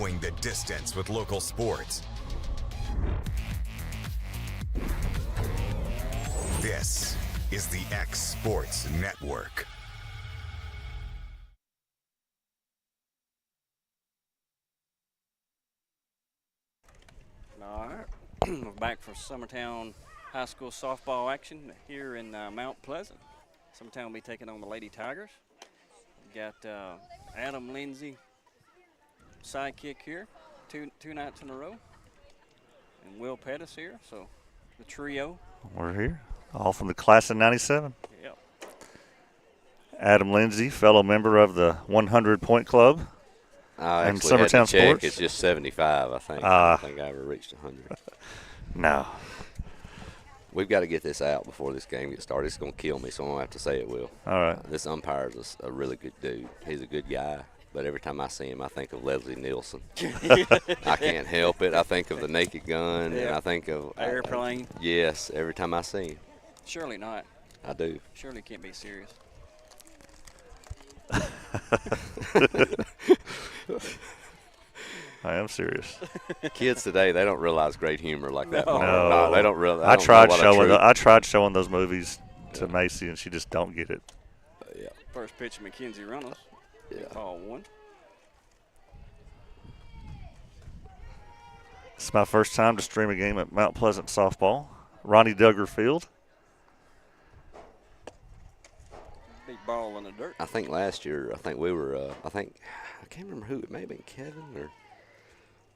going the distance with local sports. This is the X Sports Network. All right, we're back for Summertown High School softball action here in Mount Pleasant. Summertown will be taking on the Lady Tigers. We got Adam Lindsay, sidekick here, two nights in a row, and Will Pettis here. So the trio. We're here, all from the class of '97. Yep. Adam Lindsay, fellow member of the 100-point club. I and actually Summertown had to check. Sports. It's just 75, I think. I don't think I ever reached 100. No. We've got to get this out before this game gets started. It's going to kill me, so I don't have to say it will. All right. This umpire is a really good dude. He's a good guy. But every time I see him, I think of Leslie Nielsen. I can't help it. I think of the Naked Gun, and I think of Airplane. Yes, every time I see him. Surely not. I do. Surely can't be serious. I am serious. Kids today, they don't realize great humor like that. No, they don't realize. I tried showing those movies to Macy, and she just don't get it. Yeah. First pitch, McKenzie Reynolds. Yeah. Ball one. It's my first time to stream a game at Mount Pleasant softball. Ronnie Duggar Field. Big ball in the dirt. I think last year, we were, I can't remember who. It may have been Kevin or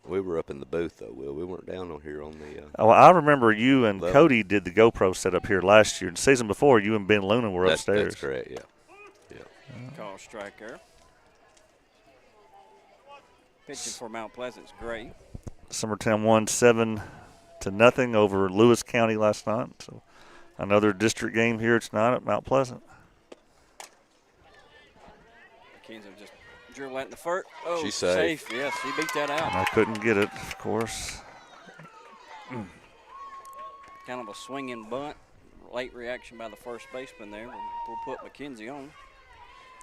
we were up in the booth, though, Will. We weren't down on here on the Oh, I remember you and level. Cody did the GoPro setup here last year. And the season before, you and Ben Luna were upstairs. That's correct, yeah. Call strike there. Pitching for Mount Pleasant's Gray. Summertown won 7-0 over Lewis County last night. So another district game here tonight at Mount Pleasant. McKenzie just dribbled that in the first. Oh, she's safe. Yes, he beat that out. I couldn't get it, of course. Kind of a swinging bunt. Late reaction by the first baseman there. We'll put McKenzie on.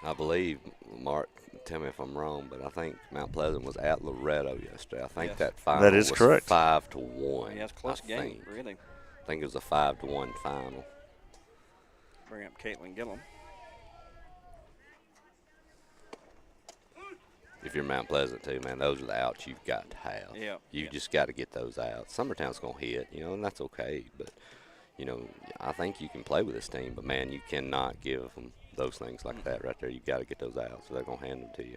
I believe, Mark, tell me if I'm wrong, but I think Mount Pleasant was at Loretto yesterday. I think that final that is was correct. 5-1. Yeah, it's a close game, really. I think it was a 5-1 final. Bring up Caitlin Gillum. If you're Mount Pleasant, too, man, those are the outs you've got to have. Yeah. You just got to get those outs. Summertown's going to hit, and that's okay. But, I think you can play with this team. But, man, you cannot give them those things like that right there. You've got to get those outs, so they're going to hand them to you.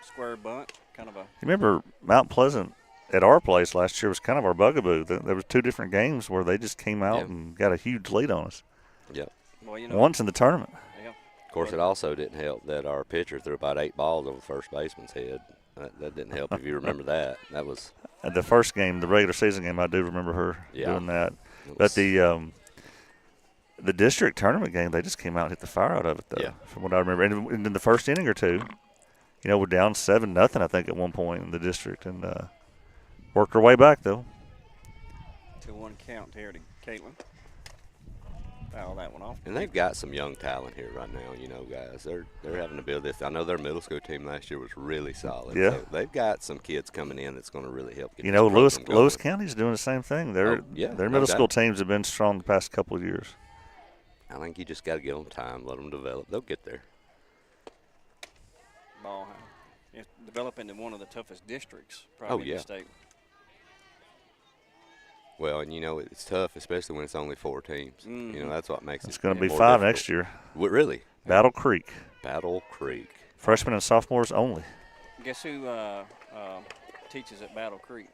Square bunt, kind of a. You remember Mount Pleasant at our place last year was kind of our bugaboo. There was 2 different games where they just came out and got a huge lead on us. Yep. Well, Once in the tournament. Yeah. Of course, it also didn't help that our pitcher threw about 8 balls over the first baseman's head. That didn't help if you remember that. That was at the first game, the regular season game. I do remember her doing that. But the district tournament game, they just came out and hit the fire out of it, though, from what I remember. And in the first inning or two, we're down 7-0, I think, at one point in the district, and worked our way back, though. 2-1 count here to Caitlin. Foul that one off. And they've got some young talent here right now, guys. They're having to build this. I know their middle school team last year was really solid. Yeah. So they've got some kids coming in that's going to really help get Lewis County's doing the same thing. Their middle school teams have been strong the past couple of years. I think you just got to give them time, let them develop. They'll get there. Ball it's developing into one of the toughest districts probably in the state. Well, and it's tough, especially when it's only 4 teams. Mm-hmm. That's what makes it's it. It's going to be 5 difficult. next year. What, really? Battle Creek. Battle Creek. Freshmen and sophomores only. Guess who teaches at Battle Creek?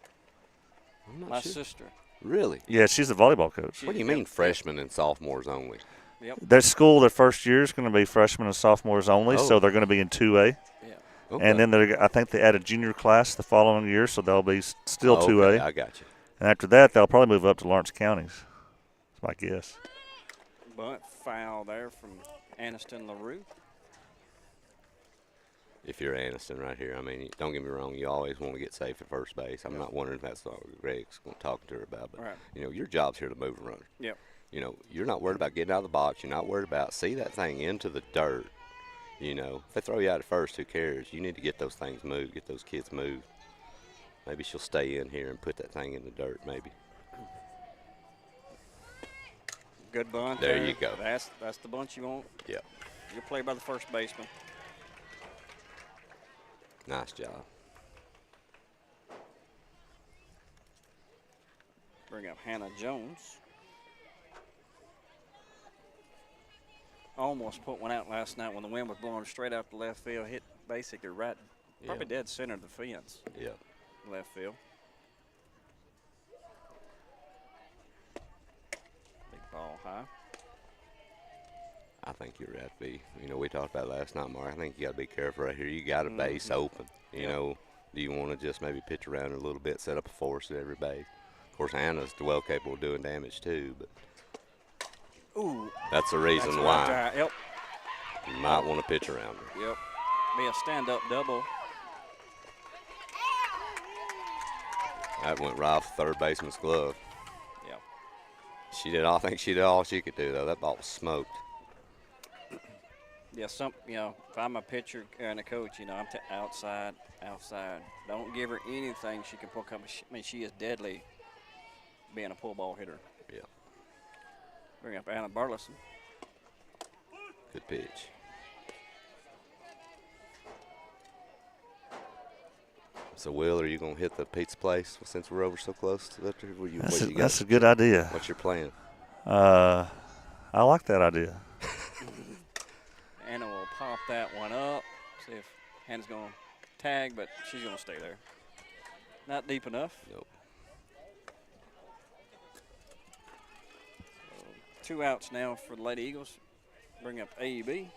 My sister. Really? Yeah, she's the volleyball coach. What do you mean freshmen and sophomores only? Yep. Their school, their first year is going to be freshmen and sophomores only, so they're going to be in 2A. Yeah. Okay. And then I think they add a junior class the following year, so they'll be still 2A. I got you. And after that, they'll probably move up to Lawrence counties. That's my guess. Bunt foul there from Aniston LaRue. If you're Aniston right here, don't get me wrong, you always want to get safe at first base. I'm not wondering if that's what Greg's going to talk to her about. But, your job's here to move a runner. Yep. You're not worried about getting out of the box. You're not worried about see that thing into the dirt. You know, if they throw you out at first, who cares? You need to get those things moved, get those kids moved. Maybe she'll stay in here and put that thing in the dirt, maybe. Good bunt. There you go. That's the bunt you want. Yep. You're played by the first baseman. Nice job. Bring up Hannah Jones. Almost put one out last night when the wind was blowing straight out the left field. Hit basically right, probably dead center of the fence. Yep. Left field. Big ball high. I think you're right, B. You know, we talked about it last night, Mark. I think you got to be careful right here. You got a base open. You know, do you want to just maybe pitch around a little bit, set up a force at every base? Of course, Hannah's well capable of doing damage too, but that's the reason why. Yep. You might want to pitch around her. Yep. Be a stand-up double. That went right off the third baseman's glove. Yep. I think she did all she could do, though. That ball was smoked. Yeah, if I'm a pitcher and a coach, I'm outside. Don't give her anything she can pull up. She is deadly being a pull ball hitter. Yeah. Bring up Anna Burleson. Good pitch. So, Will, are you going to hit the pizza place since we're over so close to that? That's a good idea. What's your plan? I like that idea. Anna will pop that one up. See if Hannah's going to tag, but she's going to stay there. Not deep enough. Nope. 2 outs now for the Lady Eagles. Bring up AEB.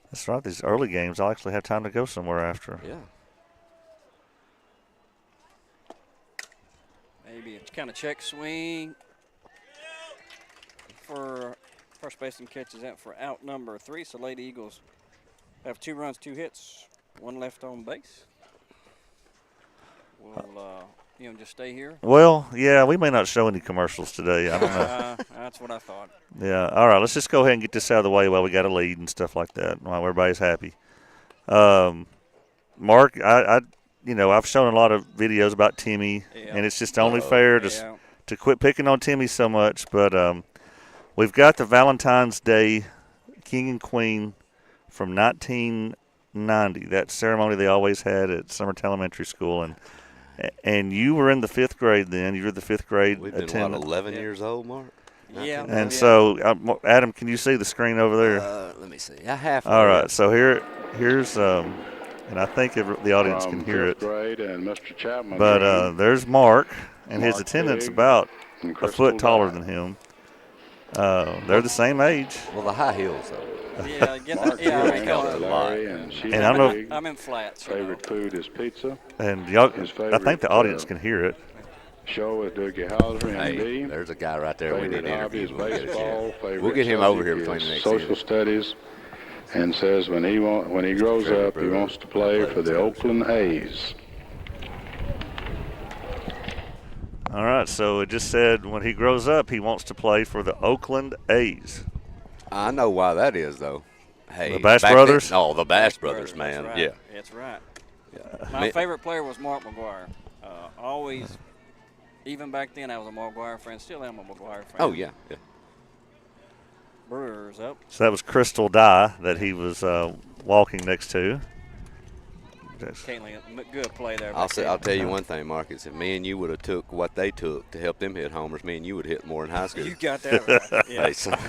That's right. These early games, I'll actually have time to go somewhere after. Yeah. Maybe it's kind of check swing for first baseman catches that for out number 3. So Lady Eagles have 2 runs, 2 hits, 1 left on base. We'll just stay here. Well, yeah, we may not show any commercials today. I don't know. That's what I thought. Yeah. All right. Let's just go ahead and get this out of the way while we got a lead and stuff like that. While everybody's happy. Mark, I've shown a lot of videos about Timmy, and it's just only fair to quit picking on Timmy so much. But we've got the Valentine's Day King and Queen from 1990. That ceremony they always had at Summertown Elementary School, and you were in the 5th grade then. You were the 5th grade We've been, attendant. 11 years old, Mark? Yeah. And so, Adam, can you see the screen over there? Let me see. I have. All right. So here's and I think the audience can hear it. Grade and Mr. Chapman. But there's Mark, and his Mark attendant's Bigg about and a Crystal foot taller Dye. than him. They're the same age. Well, the high heels, though. Yeah, get Mark that. Yeah, Bigg I and call it. Larry and Sheila And I don't know- Bigg. I'm in flats. Favorite food is pizza. And y'all, His I think favorite, the audience can hear it. Show with Doogie Howser, Hey, MD. there's a guy right there we need Favorite to hobby interview. is when we get a baseball. chance. Favorite We'll get him over here subject between the is next social season. studies, and says when he grows up, he wants to play for the Oakland A's. All right. So it just said when he grows up, he wants to play for the Oakland A's. I know why that is, though. Hey, The Bash back Brothers? Then, the Bash Brothers, man. That's right. Yeah. That's right. Yeah. My favorite player was Mark McGuire. Always, even back then, I was a McGuire fan. Still am a McGuire fan. Oh, yeah. Yeah. Brewers up. So that was Crystal Dye that he was walking next to. Caitlin, good play there. I'll tell you one thing, Marcus. If me and you would have took what they took to help them hit homers, me and you would have hit more in high school. You got that right. Yeah. Hey, son,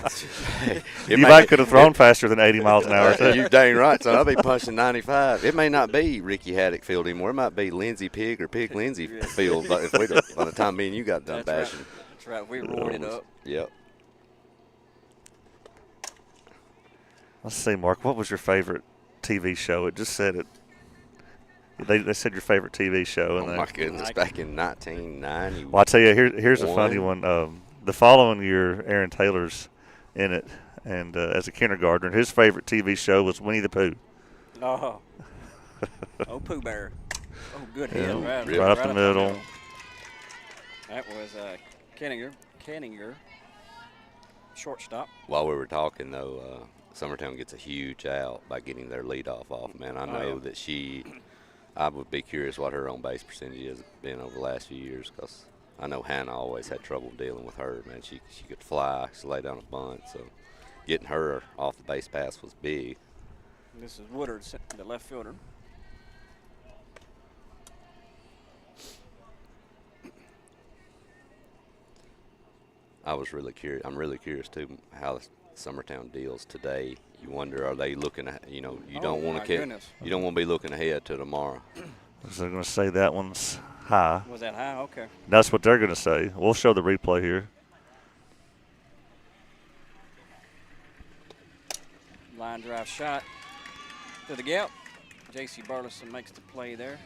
hey, You might could have thrown faster than 80 miles an hour, too. You dang right, son. I'll be punching 95. It may not be Ricky Haddock Field anymore. It might be Lindsey Pig or Pig Lindsey Field. But by the time me and you got done That's bashing. right. That's right. We roared it up. Yep. Let's see, Mark. What was your favorite TV show? It just said it. They said your favorite TV show. Oh, my goodness. Back in 1990. Well, I tell you, here's a funny one. The following year, Aaron Taylor's in it, and as a kindergartner, his favorite TV show was Winnie the Pooh. Oh. Oh, Pooh Bear. Oh, good hit. Yeah, Right right up the middle. That was Kenninger. shortstop. While we were talking, though, Summertown gets a huge out by getting their leadoff off. Man, I know that I would be curious what her on-base percentage has been over the last few years, because I know Hannah always had trouble dealing with her. Man, she could fly, she lay down a bunt, so getting her off the base pass was big. This is Woodard, the left fielder. I'm really curious too how Summertown deals today. You wonder, are they looking at, you don't want to be looking ahead to tomorrow. So they're going to say that one's high. Was that high? Okay. That's what they're going to say. We'll show the replay here. Line drive shot to the gap. J.C. Burleson makes the play there.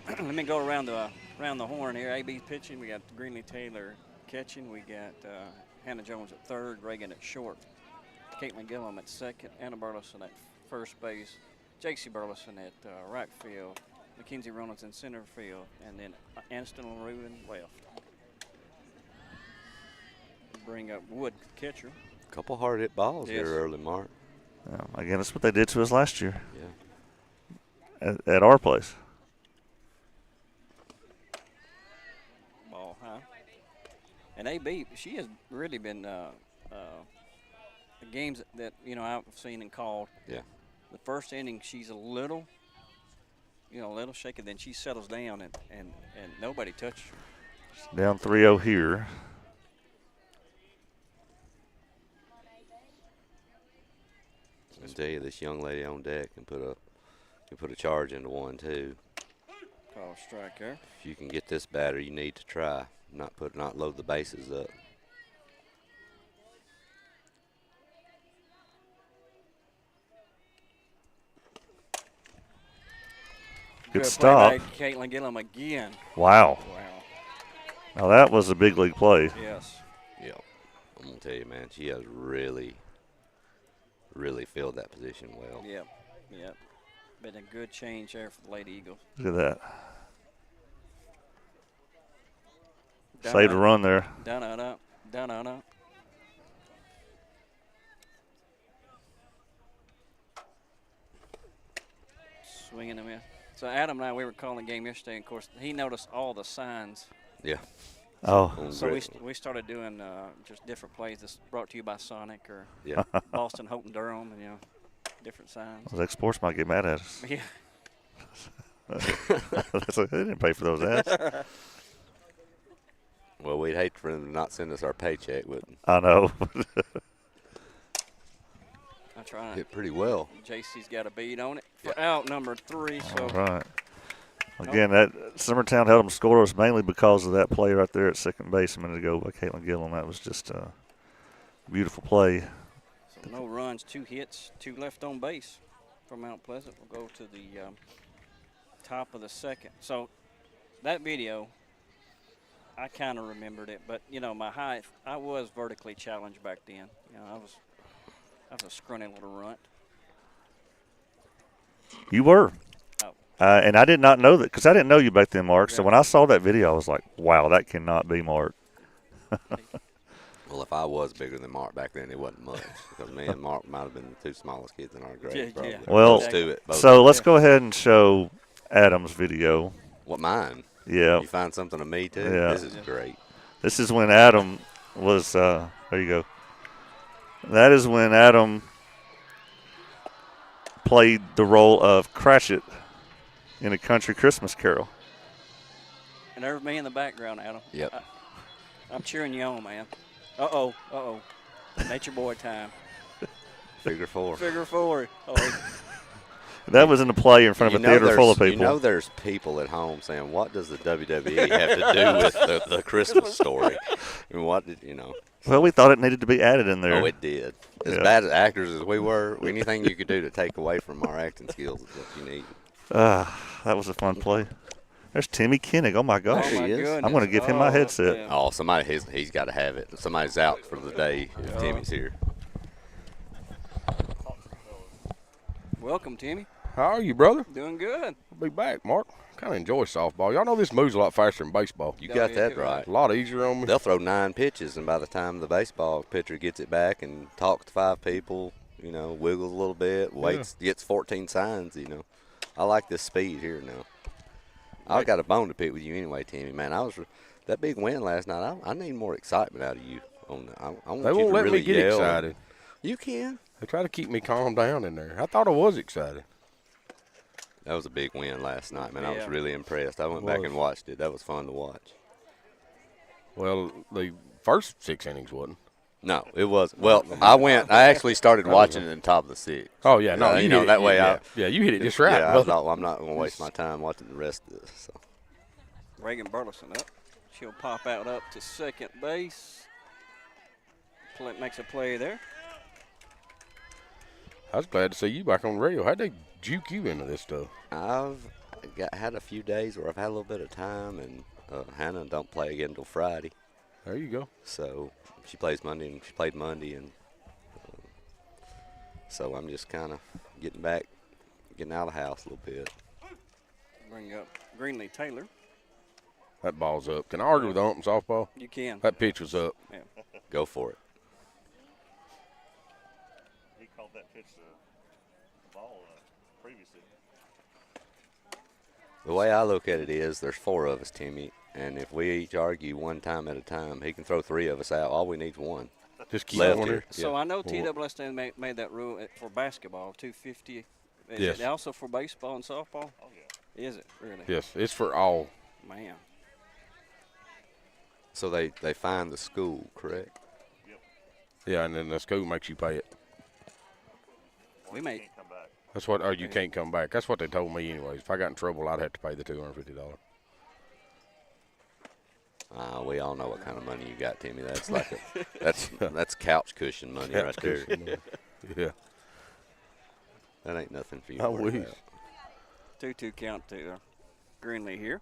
Let me go around the horn here. AB's pitching. We got Greenlee Taylor catching. We got Hannah Jones at third, Reagan at short, Caitlin Gillum at second, Anna Burleson at first base, J.C. Burleson at right field, Mackenzie Reynolds in center field, and then Aniston LaRue in left. Bring up Wood, catcher. A couple hard hit balls here early, Mark. Again, that's what they did to us last year. Yeah. At our place. Ball high. And AB, she has really been the games that I've seen and called. Yeah. The first inning, she's a little shaky. Then she settles down and nobody touched her. Down 3-0 here. I tell you, this young lady on deck can put a charge into one too. Call strike there. If you can get this batter, you need to try not load the bases up. Good stop. Play by Caitlin Gillum again. Wow. Wow. Now that was a big league play. Yes. Yeah. I'm going to tell you, man, she has really filled that position well. Yep. Been a good change there for the Lady Eagles. Look at that. Saved a run there. Down, up. Swinging him in. So Adam and I, we were calling the game yesterday, and of course, he noticed all the signs. Yeah. Oh. So we started doing just different plays. This brought to you by Sonic or Boston, Houghton, Durham, and different signs. Well, Sports might get mad at us. Yeah. They didn't pay for those ads. Well, we'd hate for them to not send us our paycheck, wouldn't I know. I try. Hit pretty well. JC's got a bead on it for out number 3. So. All right. Again, that Summertown held them scoreless mainly because of that play right there at second base a minute ago by Caitlin Gillum. That was just a beautiful play. So no runs, 2 hits, 2 left on base for Mount Pleasant. We'll go to the top of the second. So that video, I kind of remembered it, but my height, I was vertically challenged back then. I was a scrawny little runt. You were. Oh. And I did not know that because I didn't know you back then, Mark. So when I saw that video, I was like, wow, that cannot be Mark. Well, if I was bigger than Mark back then, it wasn't much because me and Mark might have been the 2 smallest kids in our grade. Probably. Yeah. Well, so let's go ahead and show Adam's video. What, mine? Yeah. You find something of me, too? Yeah. This is great. This is when Adam was, there you go. That is when Adam played the role of Cratchit in A Country Christmas Carol. And there's me in the background, Adam. Yep. I'm cheering you on, man. Uh-oh. Nature boy time. Figure 4. Figure 4. Oh. That was in the play in front of a theater full of people. There's people at home saying, what does the WWE have to do with the Christmas story? And what did, Well, we thought it needed to be added in there. Oh, it did. As bad as actors as we were, anything you could do to take away from our acting skills is what you need. That was a fun play. There's Timmy Kinnig. Oh, my gosh. There he is. Goodness. I'm going to give him my headset. Yeah. Oh, he's got to have it. Somebody's out for the day if Timmy's here. Welcome, Timmy. How are you, brother? Doing good. I'll be back, Mark. Kind of enjoy softball. Y'all know this moves a lot faster than baseball. You got that right. A lot easier on me. They'll throw 9 pitches, and by the time the baseball pitcher gets it back and talks to 5 people, you know, wiggles a little bit, waits, gets 14 signs, you know. I like this speed here now. I got a bone to pick with you anyway, Timmy. Man, that big win last night. I need more excitement out of you. I want They you won't to let really me get yell. excited. You can. They try to keep me calm down in there. I thought I was excited. That was a big win last night, man. I was Yeah. really impressed. I went back and watched it. That was fun to watch. Well, the first 6 innings wasn't. No, it wasn't. Well, I actually started watching it in the top of the 6. Oh, yeah. No, you know, that way Yeah, you hit it just right. Yeah, I thought, well, I'm not going to waste my time watching the rest of this. So. Reagan Burleson up. She'll pop out up to second base. Makes a play there. I was glad to see you back on the radio. How'd they juke you into this stuff? I've had a few days where I've had a little bit of time, and Hannah don't play again until Friday. There you go. So she plays Monday, and she played Monday, and so I'm just kind of getting out of the house a little bit. Bring up Greenlee Taylor. That ball's up. Can I argue with the ump in softball? You can. That pitch was up. Yeah. Go for it. He called that pitch the ball previously. The way I look at it is there's 4 of us, Timmy, and if we each argue one time at a time, he can throw 3 of us out. All we need is 1. Just keep Left going here. here. So I know TWSN made that rule for basketball, 250. Is Yes. it also for baseball and softball? Oh, yeah. Is it really? Yes, it's for all. Man. So they find the school, correct? Yeah, and then the school makes you pay it. We may. Can't come back. That's what. Or you can't come back. That's what they told me, anyways. If I got in trouble, I'd have to pay the $250. We all know what kind of money you got, Timmy. That's like that's couch cushion money right there. Yeah. That ain't nothing for you. I to worry wish. about. 2-2 count to Greenlee here.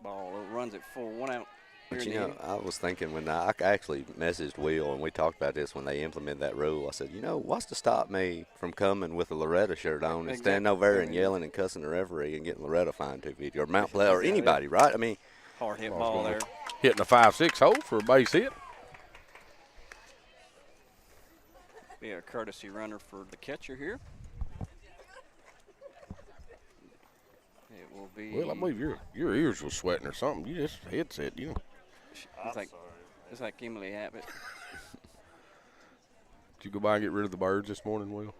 Ball runs it full, 1 out. But you know, I was thinking when I actually messaged Will and we talked about this when they implemented that rule. I said, you know, what's to stop me from coming with a Loretta shirt on and standing over there and yelling and cussing the referee and getting Loretta fined $250 or Mount Pleasant or anybody, right? I mean, Hard hit ball there. Hitting a 5-6 hole for a base hit. Be a courtesy runner for the catcher here. It will be. Well, I believe your ears was sweating or something. You just headset, you know. It's like Emily Abbott. Did you go by and get rid of the birds this morning, Will?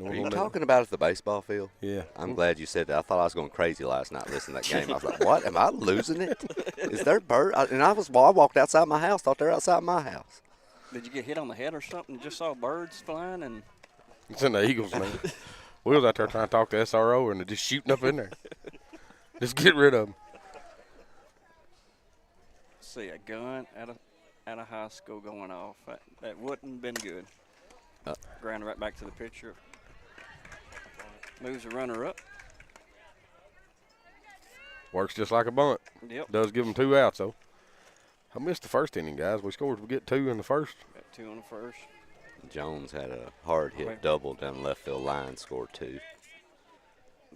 are you talking about at the baseball field? Yeah. I'm glad you said that. I thought I was going crazy last night listening to that game. I was like, what? Am I losing it? Is there bird? And I walked outside my house, thought they were outside my house. Did you get hit on the head or something? Just saw birds flying and. It's in the Eagles, man. Will's out there trying to talk to SRO, and they're just shooting up in there. Just get rid of them. See a gun at a high school going off. That wouldn't have been good. Ground right back to the pitcher. Moves the runner up. Works just like a bunt. Yep. Does give them 2 outs, though. I missed the first inning, guys. We get 2 in the first. Got 2 on the first. Jones had a hard hit double down the left field line, scored 2.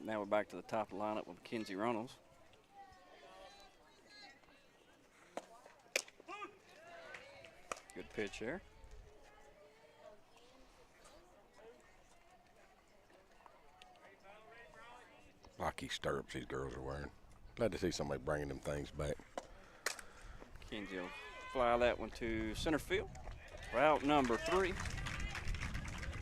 Now we're back to the top of the lineup with Mackenzie Reynolds. Good pitch there. Lucky stirrups these girls are wearing. Glad to see somebody bringing them things back. Mackenzie will fly that one to center field. Route number 3.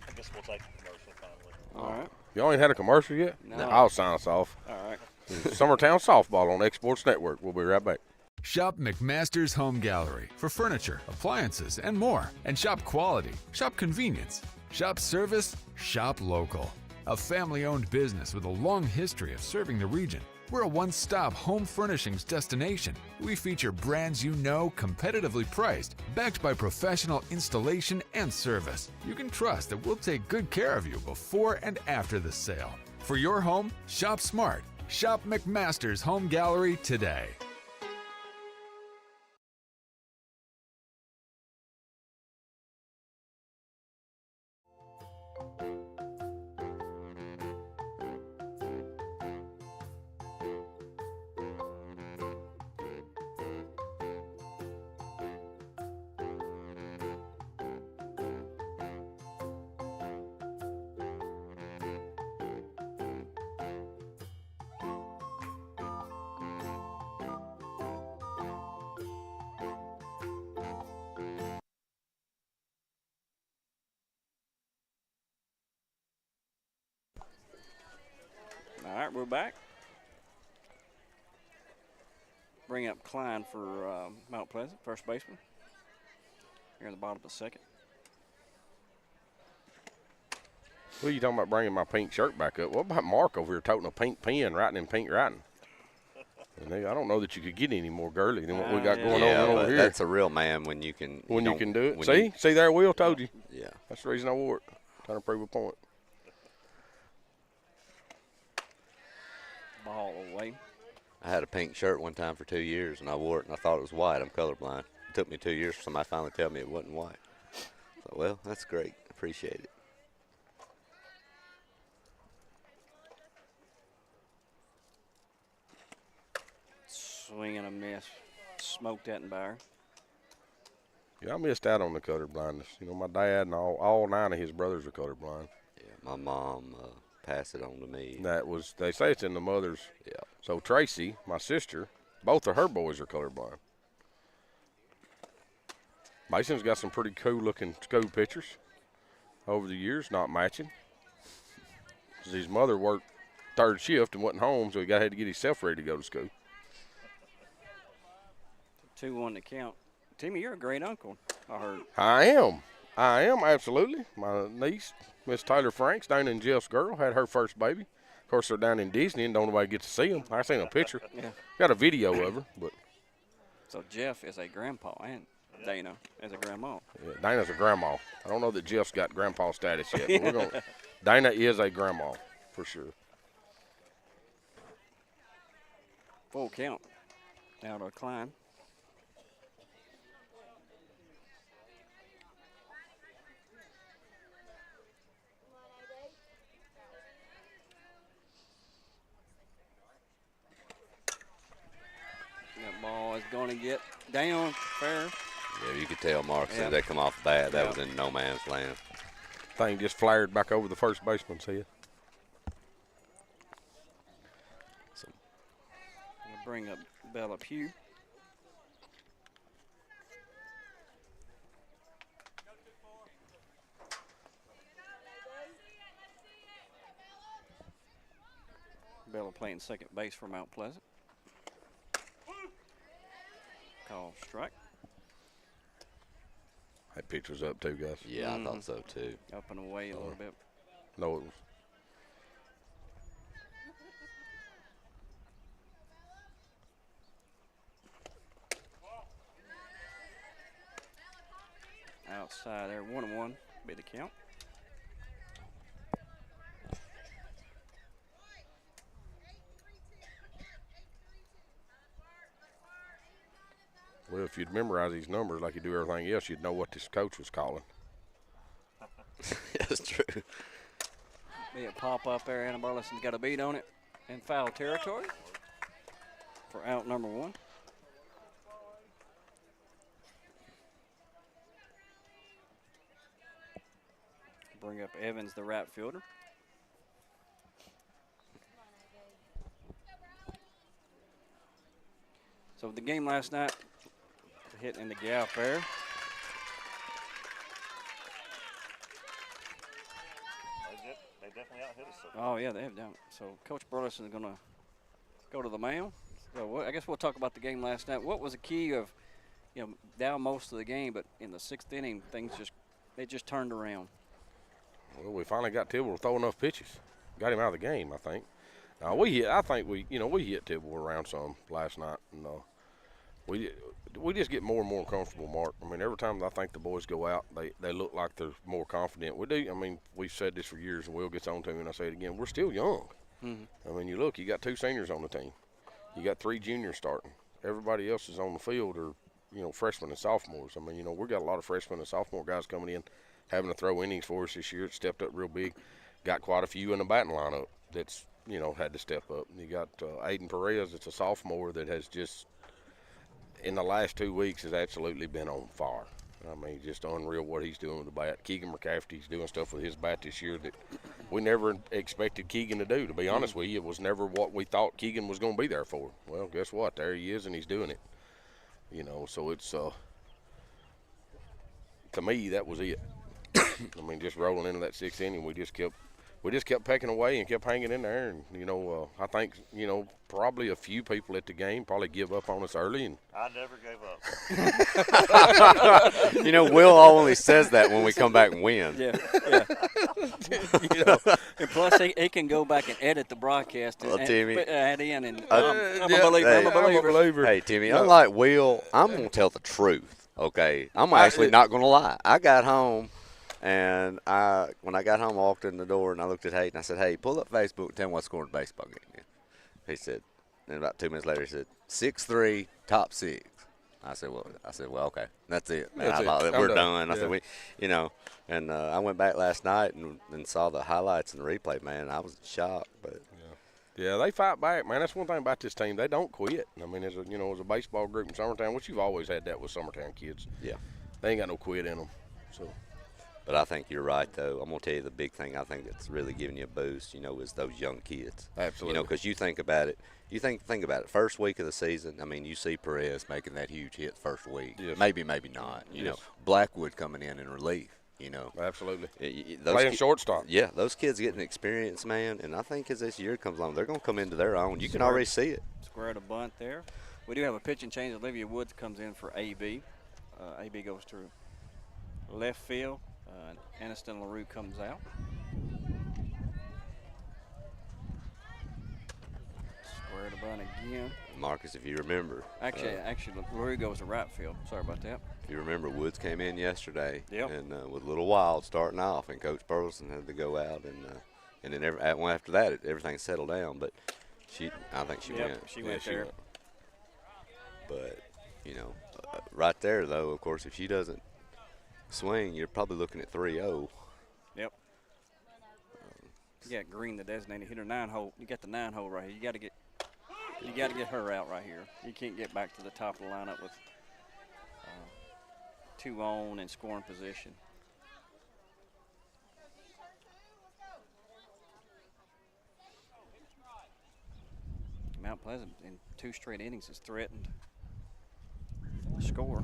I guess we'll take a commercial finally. All right. Y'all ain't had a commercial yet? No. I'll sign us off. All right. Summertown Softball on Exports Network. We'll be right back. Shop McMaster's Home Gallery for furniture, appliances, and more. And shop quality, shop convenience, shop service, shop local. A family-owned business with a long history of serving the region. We're a one-stop home furnishings destination. We feature brands you know, competitively priced, backed by professional installation and service. You can trust that we'll take good care of you before and after the sale. For your home, shop smart. Shop McMaster's Home Gallery today. we're back. Bring up Klein for Mount Pleasant, first baseman. Here in the bottom of the second. Well, you talking about bringing my pink shirt back up? What about Mark over here toting a pink pen, writing in pink writing? And I don't know that you could get any more girly than what we got going on over here. That's a real man when you can. When you can do it. See there, Will told you. Yeah. That's the reason I wore it. Trying to prove a point. Ball away. I had a pink shirt one time for 2 years, and I wore it, and I thought it was white. I'm colorblind. It took me 2 years for somebody to finally tell me it wasn't white. So, well, that's great. Appreciate it. Swing and a miss. Smoked that in Byron. Yeah, I missed out on the color blindness. You know, my dad and all 9 of his brothers are colorblind. Yeah, my mom passed it on to me. They say it's in the mothers. Yeah. So Tracy, my sister, both of her boys are colorblind. Mason's got some pretty cool looking school pictures over the years, not matching. His mother worked third shift and wasn't home, so he had to get himself ready to go to school. 2-1 to count. Timmy, you're a great uncle, I heard. I am, absolutely. My niece, Miss Taylor Franks, Dana and Jeff's girl, had her first baby. Of course, they're down in Disney and don't nobody get to see them. I seen a picture. Yeah. Got a video of her. But So Jeff is a grandpa and Dana is a grandma. yeah, Dana's a grandma. I don't know that Jeff's got grandpa status yet, but Dana is a grandma for sure. Full count. Now to Klein. That ball is going to get down fair. Yeah, you could tell, Mark, as soon as they come off the bat, that was in no man's land. Thing just flared back over the first baseman's head. We'll bring up Bella Pugh. Bella playing second base for Mount Pleasant. Call strike. That picture's up too, guys. Yeah, I thought so too. Up and away a little bit. No, it was. Outside there, 1-1 be the count. Well, if you'd memorize these numbers like you do everything else, you'd know what this coach was calling. That's true. Be a pop up there. Anna Burleson's got a beat on it in foul territory for out number 1. Bring up Evans, the right fielder. So the game last night, hit in the gap there. They definitely out hit us. Oh, yeah, they have done it. So Coach Burleson is going to go to the mound. So I guess we'll talk about the game last night. What was the key of, down most of the game, but in the 6th inning, they just turned around? Well, we finally got Tibble to throw enough pitches. Got him out of the game, I think. Now, I think we hit Tibble around some last night. And we just get more and more comfortable, Mark. I mean, every time I think the boys go out, they look like they're more confident. We do. I mean, we've said this for years, and Will gets on to me, and I say it again. We're still young. Mm-hmm. I mean, you got 2 seniors on the team. You got 3 juniors starting. Everybody else is on the field are, freshmen and sophomores. I mean, we got a lot of freshmen and sophomore guys coming in, having to throw innings for us this year. It stepped up real big. Got quite a few in the batting lineup that's, had to step up. You got Aiden Perez, that's a sophomore that has just, in the last 2 weeks, has absolutely been on fire. I mean, just unreal what he's doing with the bat. Keegan McCafferty's doing stuff with his bat this year that we never expected Keegan to do. To be honest with you, it was never what we thought Keegan was going to be there for. Well, guess what? There he is, and he's doing it. So it's to me, that was it. I mean, just rolling into that 6th inning, we just kept we just kept pecking away and kept hanging in there. And, you know, I think, you know, probably a few people at the game probably give up on us early. And I never gave up. You know, Will only says that when we come back and win. Yeah. You know, and plus, he can go back and edit the broadcast and Timmy. add in. And I'm a believer. Hey, I'm a believer. Hey, Timmy, unlike Will, I'm going to tell the truth, okay? I'm actually not going to lie. I got home, and when I got home, I walked in the door, and I looked at Hayden. I said, hey, pull up Facebook and tell me what's scoring the baseball game. He said, and about 2 minutes later, he said, 6-3, top 6. I said, well, okay, that's it. Man, That's I thought it. that we're I'm done. done. I said, you know, and I went back last night and saw the highlights and the replay. Man, I was shocked, but. Yeah, they fight back, man. That's one thing about this team. They don't quit. I mean, as a baseball group in Summertown, which you've always had that with Summertown kids. Yeah. They ain't got no quit in them. So. But I think you're right, though. I'm going to tell you the big thing I think that's really giving you a boost, you know, is those young kids. Absolutely. You know, because you think about it. Think about it. First week of the season, I mean, you see Perez making that huge hit first week. Yes. Maybe not. You know, Blackwood coming in relief. You know, Absolutely. Those Playing shortstop. Yeah, those kids getting experience, man. And I think as this year comes along, they're going to come into their own. You can already see it. Square to bunt there. We do have a pitch and change. Olivia Woods comes in for AB. AB goes to left field. Aniston LaRue comes out. Square to bunt again. Marcus, if you remember. Actually, LaRue goes to right field. Sorry about that. If you remember, Woods came in yesterday. Yep. And with a little wild starting off, and Coach Burleson had to go out, and then after that, everything settled down. But I think she went. She went there. But you know, right there though, of course, if she doesn't swing, you're probably looking at 3-0. Yep. You got Green, the designated hitter, 9-hole. You got the 9-hole right here. You got to get her out right here. You can't get back to the top of the lineup with 2 on and scoring position. Mount Pleasant in 2 straight innings has threatened to score.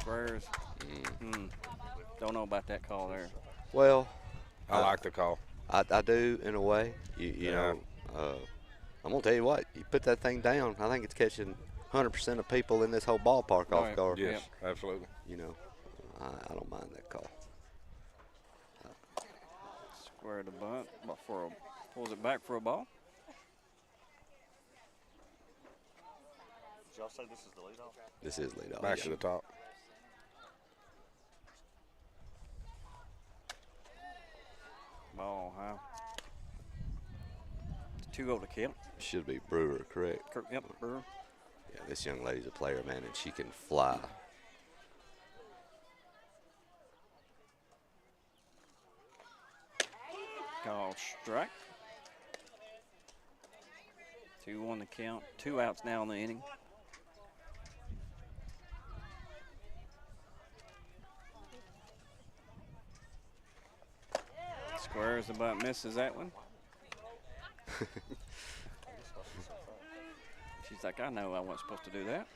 Squares. Don't know about that call there. Well, I like the call. I do in a way. You know, I'm gonna tell you what. You put that thing down. I think it's catching 100% of people in this whole ballpark off guard. Yes, absolutely. You know, I don't mind that call. Square to bunt. Pulls it back for a ball. Did y'all say this is the leadoff? This is leadoff. Back to the top. Ball high. 2-0 to Kemp. Should be Brewer, correct? Yep, Brewer. Yeah, this young lady's a player, man, and she can fly. Call strike. 2-1 the count. 2 outs now in the inning. Squares the bunt, misses that one. She's like, I know I wasn't supposed to do that.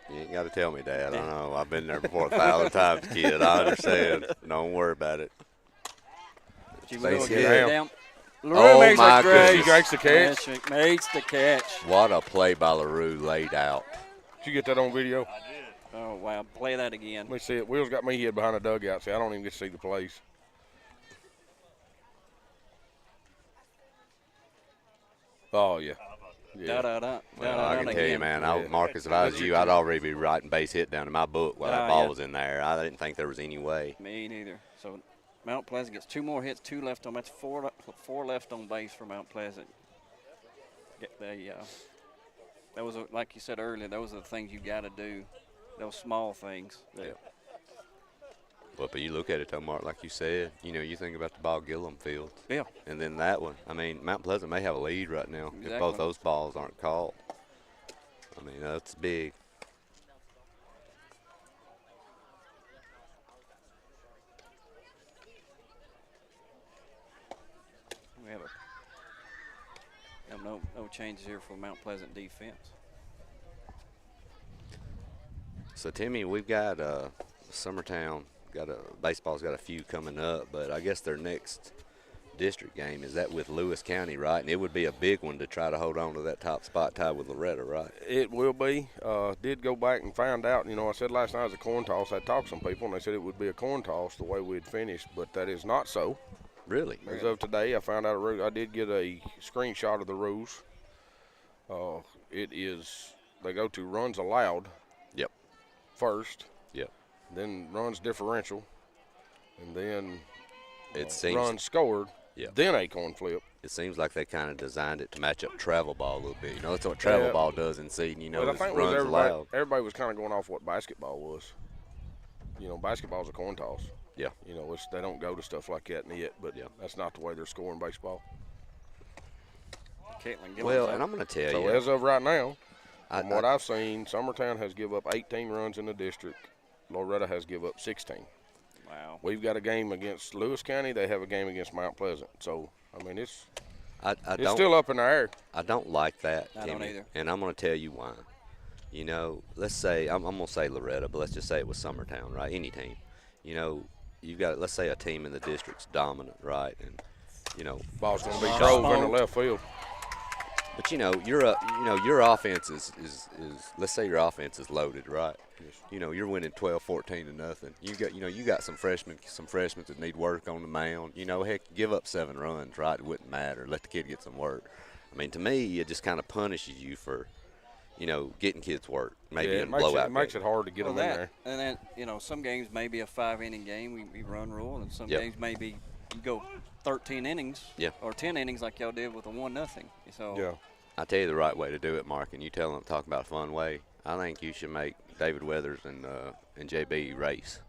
You ain't got to tell me, Dad. I know. I've been there before 1,000 times, kid. I understand. Don't worry about it. She Base will hit. get it down. Oh, LaRue makes my a great. She makes the catch. Yes, she makes the catch. What a play by LaRue laid out. Did you get that on video? I did. Oh, wow. Play that again. Let me see it. Will's got me hid behind the dugout. See, I don't even get to see the plays. Oh, yeah. Da, da, da, Well, da, I da, can da tell you, again. man, Yeah. Marcus, if I was you, I'd already be writing base hit down in my book while that ball yeah. was in there. I didn't think there was any way. Me neither. So Mount Pleasant gets 2 more hits, 2 left on. That's four left on base for Mount Pleasant. That was like you said earlier. Those are the things you got to do. Those small things. But you look at it, though, Mark, like you said, you know, you think about the Bob Gillum field. Yeah. And then that one. I mean, Mount Pleasant may have a lead right now if Exactly. both those balls aren't called. I mean, that's big. We have no changes here for Mount Pleasant defense. So, Timmy, we've got Summertown baseball's got a few coming up, but I guess their next district game is that with Lewis County, right? And it would be a big one to try to hold on to that top spot tied with Loretta, right? It will be. Did go back and found out, I said last night it was a coin toss. I talked to some people, and they said it would be a coin toss the way we'd finished, but that is not so. Really? As of today, I found out I did get a screenshot of the rules. It is, they go to runs allowed. Yep. First. Yep. Then runs differential. And then it seems, runs scored. Yep. Then a coin flip. It seems like they kind of designed it to match up travel ball a little bit. That's what travel ball does in seeding, But I it's think runs allowed. Everybody was kind of going off what basketball was. Basketball's a coin toss. Yeah. They don't go to stuff like that yet, but that's not the way they're scoring baseball. Well, and I'm going to tell you. So as of right now, from what I've seen, Summertown has give up 18 runs in the district. Loretta has give up 16. Wow. We've got a game against Lewis County. They have a game against Mount Pleasant. So, it's still up in the air. I don't like that, I don't either. And I'm going to tell you why. Let's say, I'm going to say Loretta, but let's just say it was Summertown, right? Any team. You've got, let's say a team in the district's dominant, right? And, ball's going to be drove in the left field. But your offense is let's say your offense is loaded, right? Yes. You're winning 12-14 to nothing. You got some freshmen that need work on the mound. Heck, give up 7 runs, right? It wouldn't matter. Let the kid get some work. To me, it just kind of punishes you for, getting kids work. Maybe in a blowout. It makes it hard to get them in there. And then, some games may be a 5-inning game. We run rule, and some games maybe you go 13 innings or 10 innings like y'all did with a 1-0. So yeah. I tell you the right way to do it, Mark, and you tell them talk about a fun way. I think you should make David Weathers and JB race.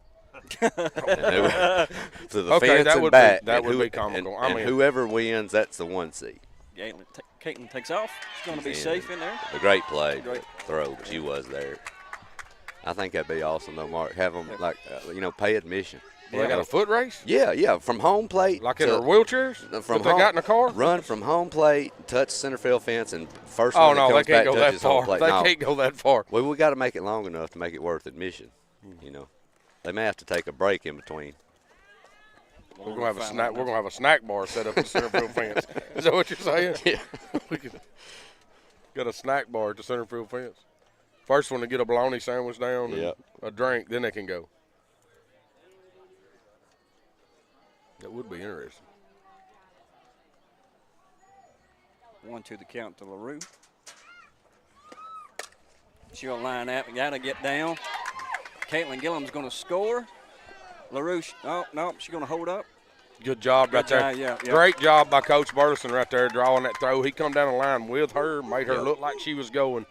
To the fence and back. That would be comical. And whoever wins, that's the 1 seed. Caitlin takes off. She's going to be safe in there. A great play, throw, but she was there. I think that'd be awesome, though, Mark. Have them, pay admission. Well, they got a foot race? Yeah, from home plate. Like in their wheelchairs? From they got in the car? Run from home plate, touch center field fence, and first one that comes back touches home plate. They can't go that far. Well, we got to make it long enough to make it worth admission. They may have to take a break in between. We're gonna have a snack. We're gonna have a snack bar set up in the center field fence. Is that what you're saying? Yeah. We got a snack bar at the center field fence. First one to get a bologna sandwich down and a drink, then they can go. That would be interesting. 1-2 the count to LaRue. She'll line up. Got to get down. Caitlin Gillum's going to score. LaRue, she's going to hold up. Good job right there. Yeah. Great job by Coach Burleson right there drawing that throw. He come down the line with her, made her look like she was going.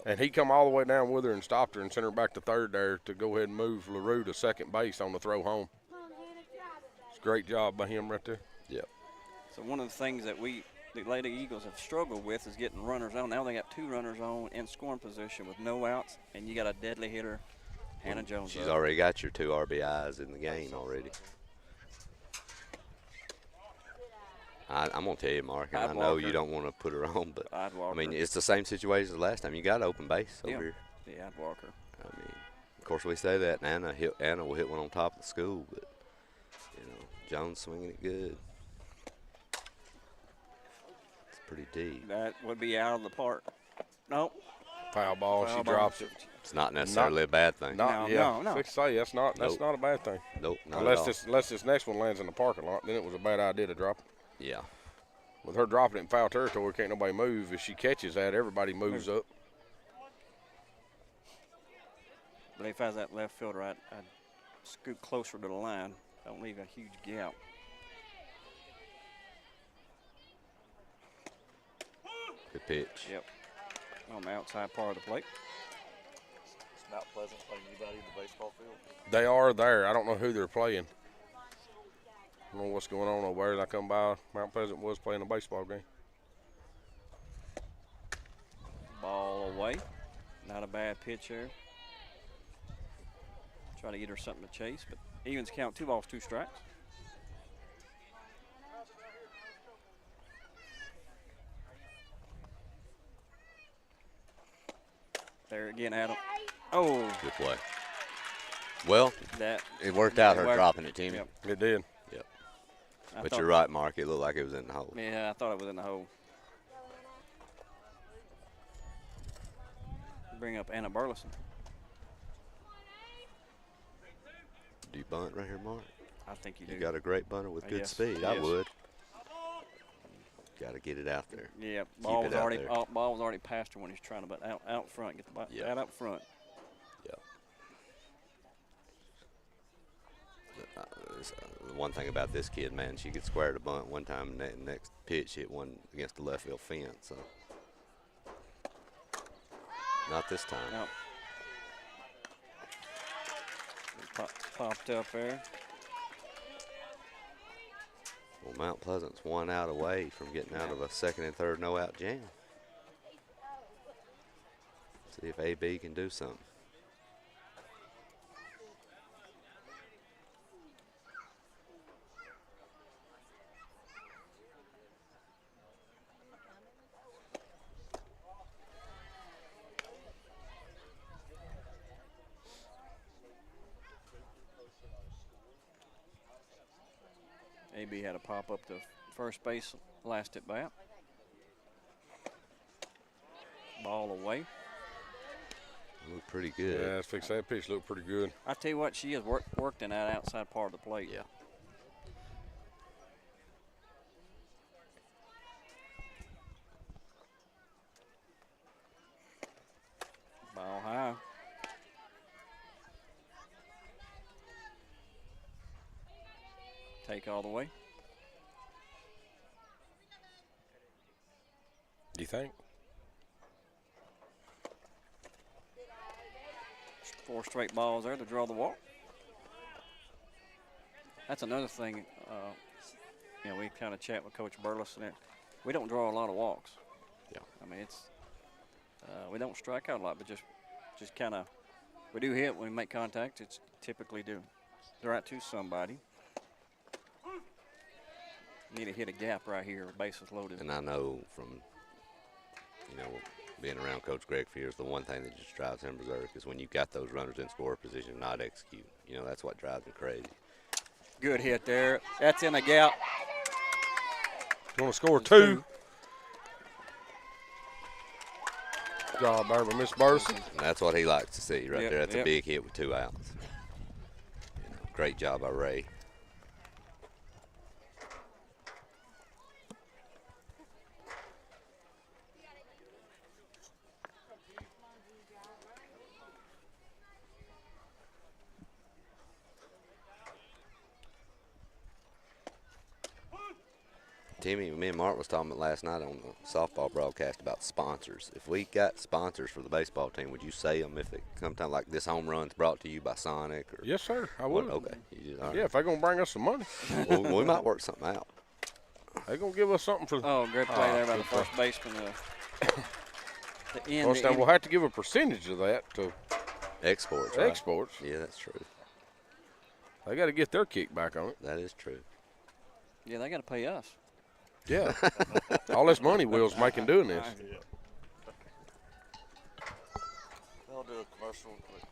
And he come all the way down with her and stopped her and sent her back to third there to go ahead and move LaRue to second base on the throw home. Great job by him right there. Yep. So one of the things that the Lady Eagles have struggled with is getting runners on. Now they got 2 runners on in scoring position with no outs, and you got a deadly hitter, Hannah Jones. She's already got your 2 RBIs in the game already. I'm going to tell you, Mark, and I know you don't want to put her on, but, it's the same situation as last time. You got open base over here. Yeah, I'd walk her. Of course, we say that, and Anna will hit one on top of the school, but, Jones swinging it good. It's pretty deep. That would be out of the park. Nope. Foul ball. She drops it. It's not necessarily a bad thing. No. Fix say that's not a bad thing. Nope. Not unless this next one lands in the parking lot, then it was a bad idea to drop it. Yeah. With her dropping it in foul territory, can't nobody move. If she catches that, everybody moves up. But if I was that left fielder, I'd scoot closer to the line. Don't leave a huge gap. Good pitch. Yep. On the outside part of the plate. It's Mount Pleasant playing anybody in the baseball field? They are there. I don't know who they're playing. I don't know what's going on over there. As I come by, Mount Pleasant was playing a baseball game. Ball away. Not a bad pitch there. Try to get her something to chase, but evens count 2 balls, 2 strikes. There again, Adam. Oh. Good play. Well, that it worked out her worked. dropping it, Timmy. Yep. It did. Yep. I But thought- you're right, Mark. It looked like it was in the hole. Yeah, I thought it was in the hole. Bring up Anna Burleson. Do you bunt right here, Mark? I think you do. You got a great bunter with good Yes, speed. I yes. would. Got to get it out there. Yeah, Keep ball it was out already there. ball was already past her when he's trying to, but out front, get the ball Yeah. out front. Yeah. The one thing about this kid, man, she could square the bunt one time, and that next pitch hit one against the left field fence. So not this time. No. Popped up there. Well, Mount Pleasant's 1 out away from getting out of a second and third no-out jam. See if AB can do something. AB had a pop up to first base last at bat. Ball away. Looked pretty good. Yeah, that's fixed. That pitch looked pretty good. I tell you what, she has worked in that outside part of the plate. Yeah. Ball high. Take all the way. Do you think? 4 straight balls there to draw the walk. That's another thing. You know, we kind of chat with Coach Burleson there. We don't draw a lot of walks. Yeah. I mean, it's we don't strike out a lot, but just kind of we do hit when we make contact. It's typically do. They're out to somebody. Need to hit a gap right here. Bases loaded. And I know from, being around Coach Greg Fears, the one thing that just drives him berserk is when you've got those runners in score position and not execute. That's what drives him crazy. Good hit there. That's in a gap. Going to score 2. Good job there by Miss Burleson. And that's what he likes to see right Yep, there. That's yep. a big hit with 2 outs. Great job by Ray. Timmy, me and Mark was talking about last night on the softball broadcast about sponsors. If we got sponsors for the baseball team, would you say them if it sometime like this home run's brought to you by Sonic? Or Yes, sir. I what? would. Okay. You just, all right. Yeah, if they're going to bring us some money, Well, we might work something out. they're going to give us something for Oh, great play there by the good play. first baseman. The end. Well, now we'll have to give a percentage of that to Exports, right? exports. Yeah, that's true. They got to get their kickback on it. That is true. Yeah, they got to pay us. Yeah. All this money Will's making doing this. I'll do a commercial quick.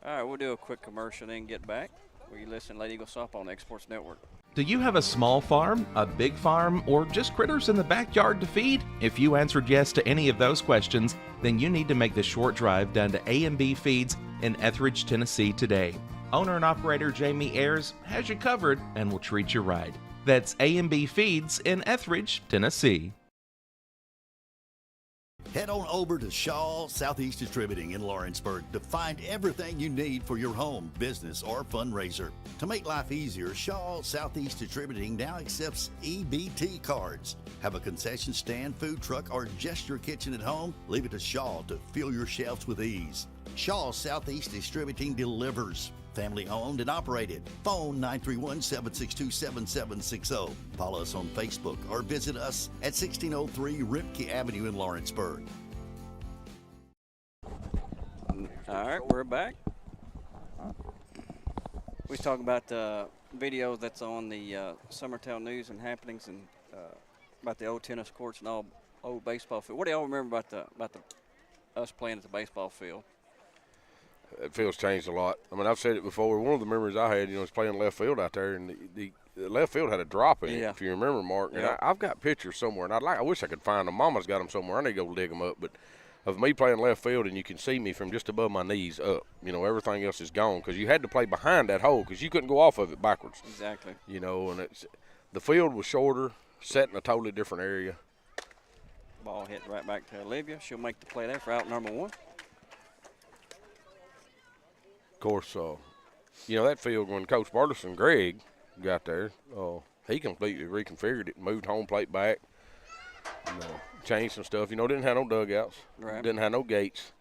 All right, we'll do a quick commercial, then get back. Will you listen to Lady Eagle Softball on the Exports Network? Do you have a small farm, a big farm, or just critters in the backyard to feed? If you answered yes to any of those questions, then you need to make the short drive down to A&B Feeds in Etheridge, Tennessee today. Owner and operator Jamie Ayers has you covered and will treat you right. That's A&B Feeds in Etheridge, Tennessee. Head on over to Shaw Southeast Distributing in Lawrenceburg to find everything you need for your home, business, or fundraiser. To make life easier, Shaw Southeast Distributing now accepts EBT cards. Have a concession stand, food truck, or just your kitchen at home? Leave it to Shaw to fill your shelves with ease. Shaw Southeast Distributing delivers. Family owned and operated. Phone 931-762-7760. Follow us on Facebook or visit us at 1603 Rimke Avenue in Lawrenceburg. All right, we're back. We was talking about the video that's on the Summertown News and Happenings and about the old tennis courts and all old baseball field. What do y'all remember about the us playing at the baseball field? That field's changed a lot. I mean, I've said it before. One of the memories I had, is playing left field out there, and the left field had a drop in it, if you remember, Mark. And I've got pictures somewhere, and I wish I could find them. Mama's got them somewhere. I need to go dig them up. But of me playing left field, and you can see me from just above my knees up. Everything else is gone because you had to play behind that hole because you couldn't go off of it backwards. Exactly. And the field was shorter, set in a totally different area. Ball hit right back to Olivia. She'll make the play there for out number 1. Of course, that field when Coach Barterson, Greg, got there, he completely reconfigured it, moved home plate back, changed some stuff. Didn't have no dugouts, didn't have no gates.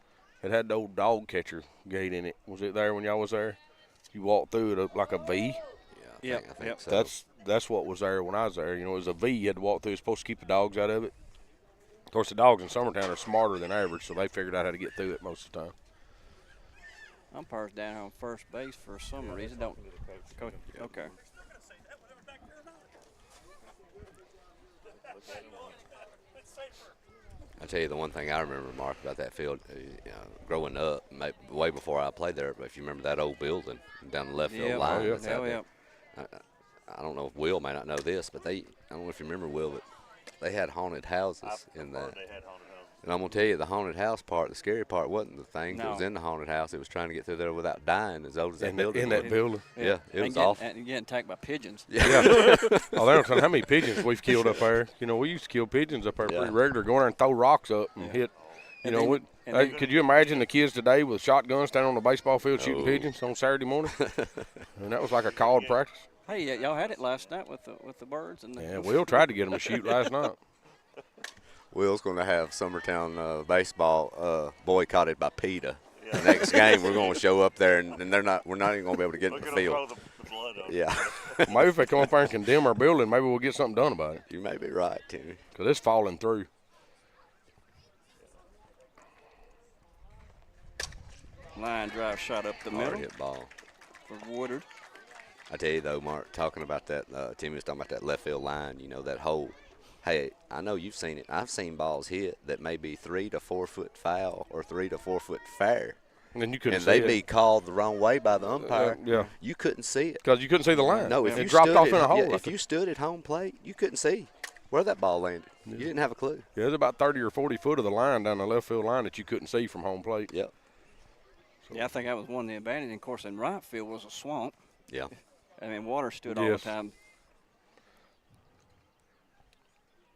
It had the old dog catcher gate in it. Was it there when y'all was there? You walked through it like a V. Yeah, I think so. That's what was there when I was there. It was a V you had to walk through. It's supposed to keep the dogs out of it. Of course, the dogs in Summertown are smarter than average, so they figured out how to get through it most of the time. Umpire's down on first base for some reason. Don't. Okay. I tell you the one thing I remember, Mark, about that field, growing up, way before I played there. But if you remember that old building down the left field line, that's out there. I don't know if Will may not know this, but I don't know if you remember, Will, but they had haunted houses in that. And I'm going to tell you, the haunted house part, the scary part wasn't the thing that was in the haunted house. It was trying to get through there without dying, as old as that building. In that building? Yeah, it was awful. And getting attacked by pigeons. Yeah. They don't tell how many pigeons we've killed up there. We used to kill pigeons up there pretty regular, go in there and throw rocks up and hit. Could you imagine the kids today with shotguns standing on the baseball field shooting pigeons on Saturday morning? And that was like a called practice. Hey, y'all had it last night with the birds. Will tried to get them to shoot last night. Will's going to have Summertown baseball boycotted by PETA. The next game, we're going to show up there, and we're not even going to be able to get in the field. Yeah. Maybe if they come up there and condemn our building, maybe we'll get something done about it. You may be right, Timmy. Because it's falling through. Line drive shot up the middle. Hard hit ball. For Woodard. I tell you, though, Mark, talking about that, Timmy was talking about that left field line, that hole. Hey, I know you've seen it. I've seen balls hit that may be 3 to 4 foot foul or 3 to 4 foot fair. And you couldn't see they'd it. be called the wrong way by the umpire. Yeah. You couldn't see it. Because you couldn't see the line. No, if it you dropped stood off in a hole. If you stood at home plate, you couldn't see where that ball landed. You didn't have a clue. Yeah, there's about 30 or 40 foot of the line down the left field line that you couldn't see from home plate. Yep. So. Yeah, I think that was one of the advantages. And, of course, in right field was a swamp. Yeah. I mean, water stood all the time.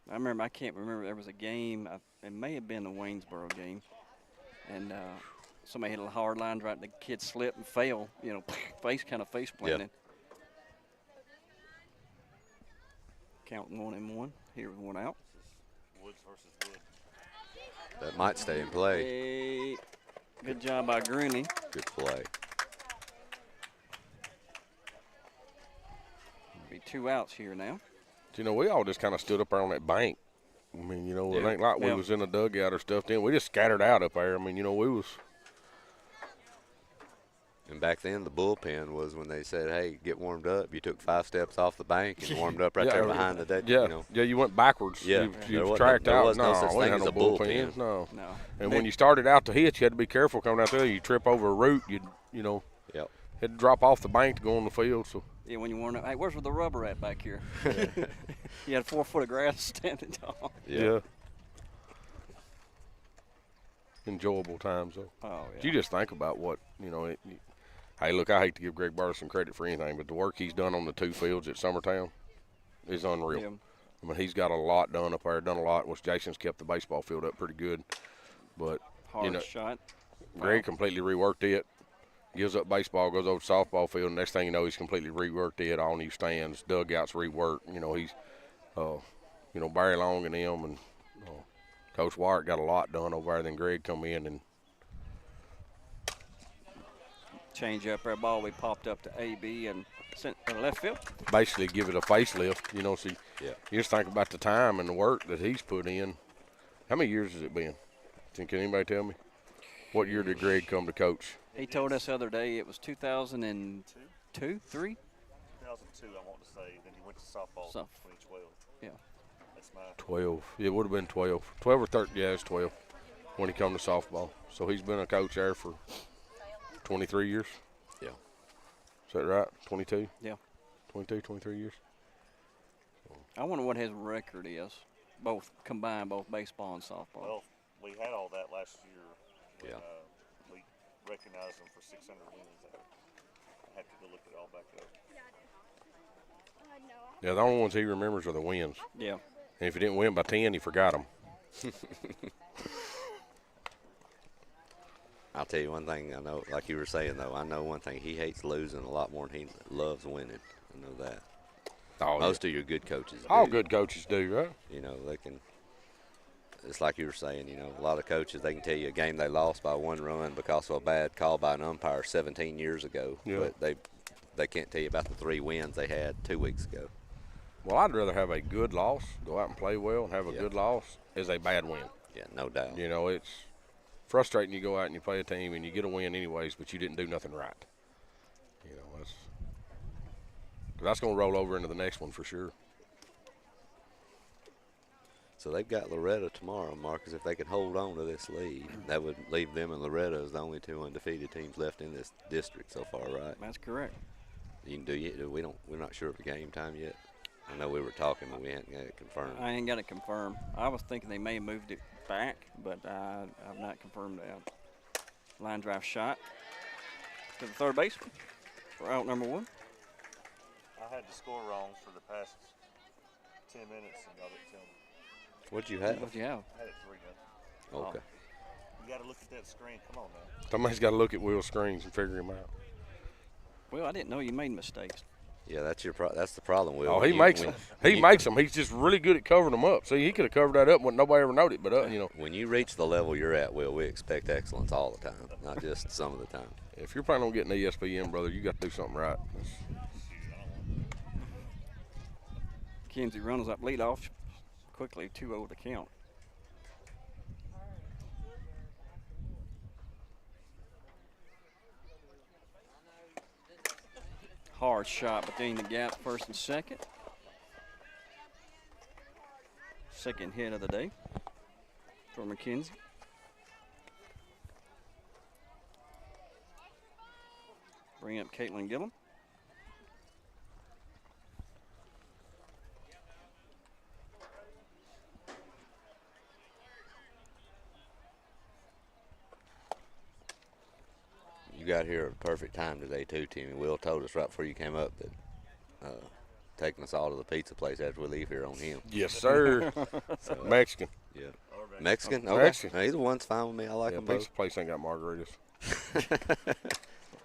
I can't remember, there was a game, it may have been the Waynesboro game, and somebody hit a hard line right, the kid slipped and fell, face planted. Yep. Counting 1-1, here with one out. Woods versus Wood. That might stay in play. Good job by Greeny. Good play. Be 2 outs here now. We all just kind of stood up there on that bank. I mean, it ain't like we was in a dugout or stuff then. We just scattered out up there. I mean, we was. And back then, the bullpen was when they said, hey, get warmed up. You took 5 steps off the bank and warmed up right there behind the deck. Yeah, you went babackwards. Yeah. You tracked out. Was no such we thing had as no a bullpen. No. And when you started out to hit, you had to be careful coming out there. You trip over a root, had to drop off the bank to go on the field. So. Yeah, when you warm up. Hey, where's the rubber at back here? You had 4 foot of grass standing tall. Yeah. Enjoyable times, though. Oh, yeah. You just think about what, hey, look, I hate to give Greg Barterson credit for anything, but the work he's done on the 2 fields at Summertown is unreal. Yeah. I mean, he's got a lot done up there, done a lot. Which Jason's kept the baseball field up pretty good. But, hard shot. Greg completely reworked it. Gives up baseball, goes over to softball field, and next thing you know, he's completely reworked it. All new stands, dugouts reworked. He's, Barry Long and him and Coach Wyatt got a lot done over there. Then Greg come in and change up our ball. We popped up to AB and sent left field. Basically, give it a facelift. You just think about the time and the work that he's put in. How many years has it been? Can anybody tell me? What year did Greg come to coach? He told us the other day it was 2002, 3? 2002, I want to say. Then he went to softball in 2012. Yeah. That's my 12. It would have been 12. 12 or 13. Yeah, it's 12 when he come to softball. So he's been a coach there for 23 years? Yeah. Is that right? 22? Yeah. 22, 23 years? I wonder what his record is, both combined, both baseball and softball. Well, we had all that last year. When, Yeah. We recognized him for 600 wins. I have to go look it all back up. Yeah, the only ones he remembers are the wins. Yeah. And if he didn't win by 10, he forgot them. I'll tell you one thing I know, like you were saying, though, I know one thing. He hates losing a lot more than he loves winning. I know that. Oh, Most of your good coaches do. All good coaches do, right? You know, they can. It's like you were saying, you know, a lot of coaches, they can tell you a game they lost by 1 run because of a bad call by an umpire 17 years ago. Yeah. But they can't tell you about the 3 wins they had 2 weeks ago. Well, I'd rather have a good loss, go out and play well and have a good loss, as a bad win. Yeah, no doubt. You know, it's frustrating. You go out and you play a team and you get a win anyways, but you didn't do nothing right. You know, that's going to roll over into the next one for sure. So they've got Loretta tomorrow, Marcus. If they could hold on to this lead, that would leave them and Loretta as the only 2 undefeated teams left in this district so far, right? That's correct. We're not sure of the game time yet. I know we were talking, but we hadn't got it confirmed. I ain't got it confirmed. I was thinking they may have moved it back, but I've not confirmed that. Line drive shot to the third baseman for out number 1. I had the score wrong for the past 10 minutes, and y'all didn't tell me. What'd you have? What'd you have? I had it 3-0. Okay. You got to look at that screen. Come on now. Somebody's got to look at Will's screens and figure him out. Well, I didn't know you made mistakes. Yeah, that's the problem, Will. Oh, he makes them. He makes them. He's just really good at covering them up. See, he could have covered that up when nobody ever noticed, but you know. When you reach the level you're at, Will, we expect excellence all the time, not just some of the time. If you're planning on getting ESPN, brother, you got to do something right. Kenzie runs up leadoff quickly, 2-0 to count. Hard shot between the gap, first and second. Second hit of the day for McKenzie. Bring up Caitlin Gillum. You got here at a perfect time today, too, Timmy. Will told us right before you came up that taking us all to the pizza place after we leave here on him. Yes, sir. So, Mexican. Yeah. Mexican? Okay. Mexican. Either one's fine with me. I like them both. Pizza place ain't got margaritas.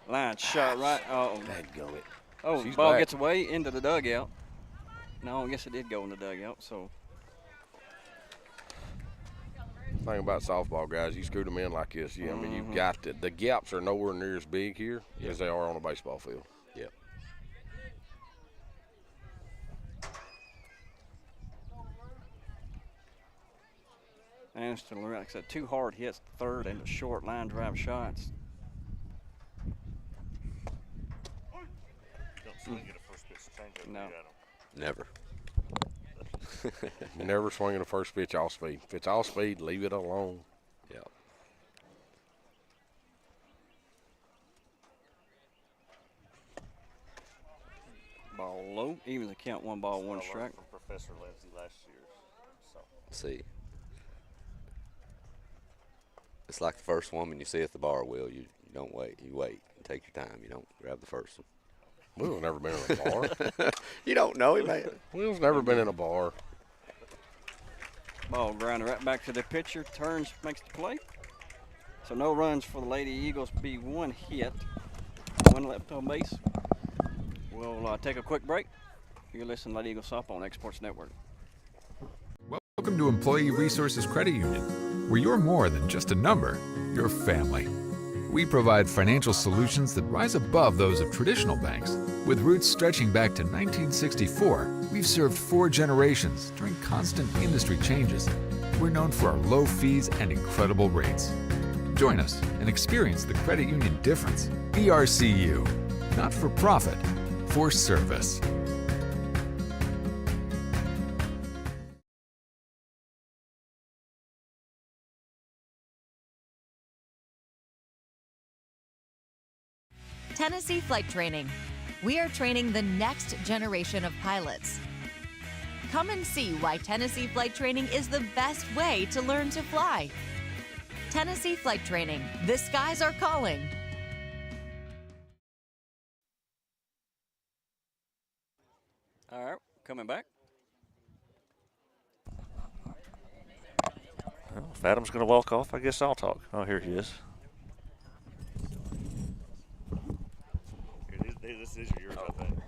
Line shot right. Dadgummit. Oh, She's ball back. gets away into the dugout. No, I guess it did go in the dugout. So Thing about softball, guys, you screw them in like this. I mean, you've got the gaps are nowhere near as big here as they are on a baseball field. Yep. Aniston, like I said, 2 hard hits, third and the short line drive shots. Don't swing at a first pitch change up. No. Never. Never swinging a first pitch off speed. If it's off speed, leave it alone. Yep. Ball low, even the count, 1 ball, 1 strike. From Professor Lindsay last year. So. See. It's like the first woman you see at the bar, Will. You don't wait. You wait. You take your time. You don't grab the first one. Will's never been in a bar. You don't know him, man. Will's never been in a bar. Ball grounded right back to the pitcher, turns, makes the play. So no runs for the Lady Eagles, be 1 hit, 1 left on base. We'll take a quick break. You're listening to Lady Eagles Softball on Exports Network. Welcome to Employee Resources Credit Union, where you're more than just a number, you're family. We provide financial solutions that rise above those of traditional banks. With roots stretching back to 1964, we've served 4 generations during constant industry changes. We're known for our low fees and incredible rates. Join us and experience the credit union difference. ERCU, not for profit, for service. Tennessee Flight Training. We are training the next generation of pilots. Come and see why Tennessee Flight Training is the best way to learn to fly. Tennessee Flight Training. The skies are calling. All right, coming back. Well, if Adam's going to walk off, I guess I'll talk. Oh, here he is. This is yours, I think.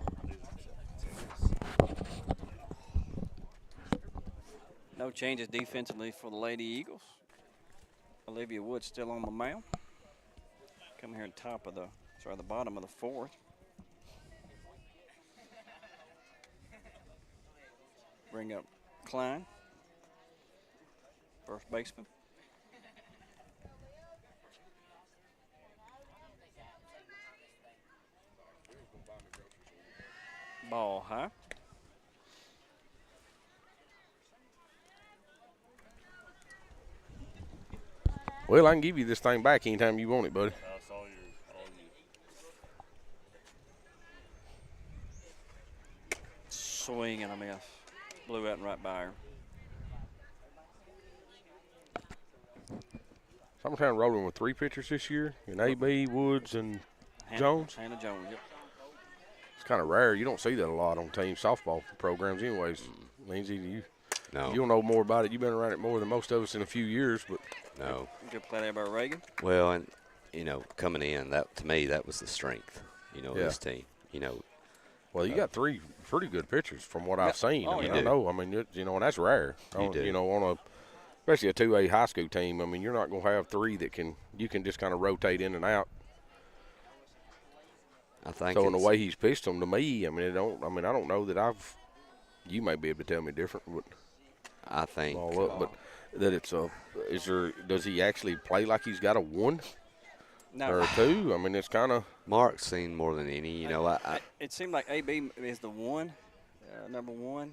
No changes defensively for the Lady Eagles. Olivia Wood still on the mound. Coming here on the bottom of the fourth. Bring up Klein, first baseman. Ball high. Well, I can give you this thing back anytime you want it, buddy. That's all yours. Swing and a miss. Blew out and right by her. Summertown rolling with 3 pitchers this year, and AB, Woods, and Jones. Hannah Jones, yep. It's kind of rare. You don't see that a lot on team softball programs anyways. Lindsay, you'll know more about it. You've been around it more than most of us in a few years, but no. Good play there by Reagan. Well, and, coming in, that to me, that was the strength, of this team. Well, you got 3 pretty good pitchers from what I've seen. Oh, I know. I mean, and that's rare. Especially a 2A high school team. I mean, you're not going to have 3 that you can just kind of rotate in and out. I think so. In the way he's pitched them to me, I don't know that you may be able to tell me different, but I think but that does he actually play like he's got a 1? No. Or a 2? I mean, it's kind of. Mark's seen more than any. It seemed like AB is the 1, number 1.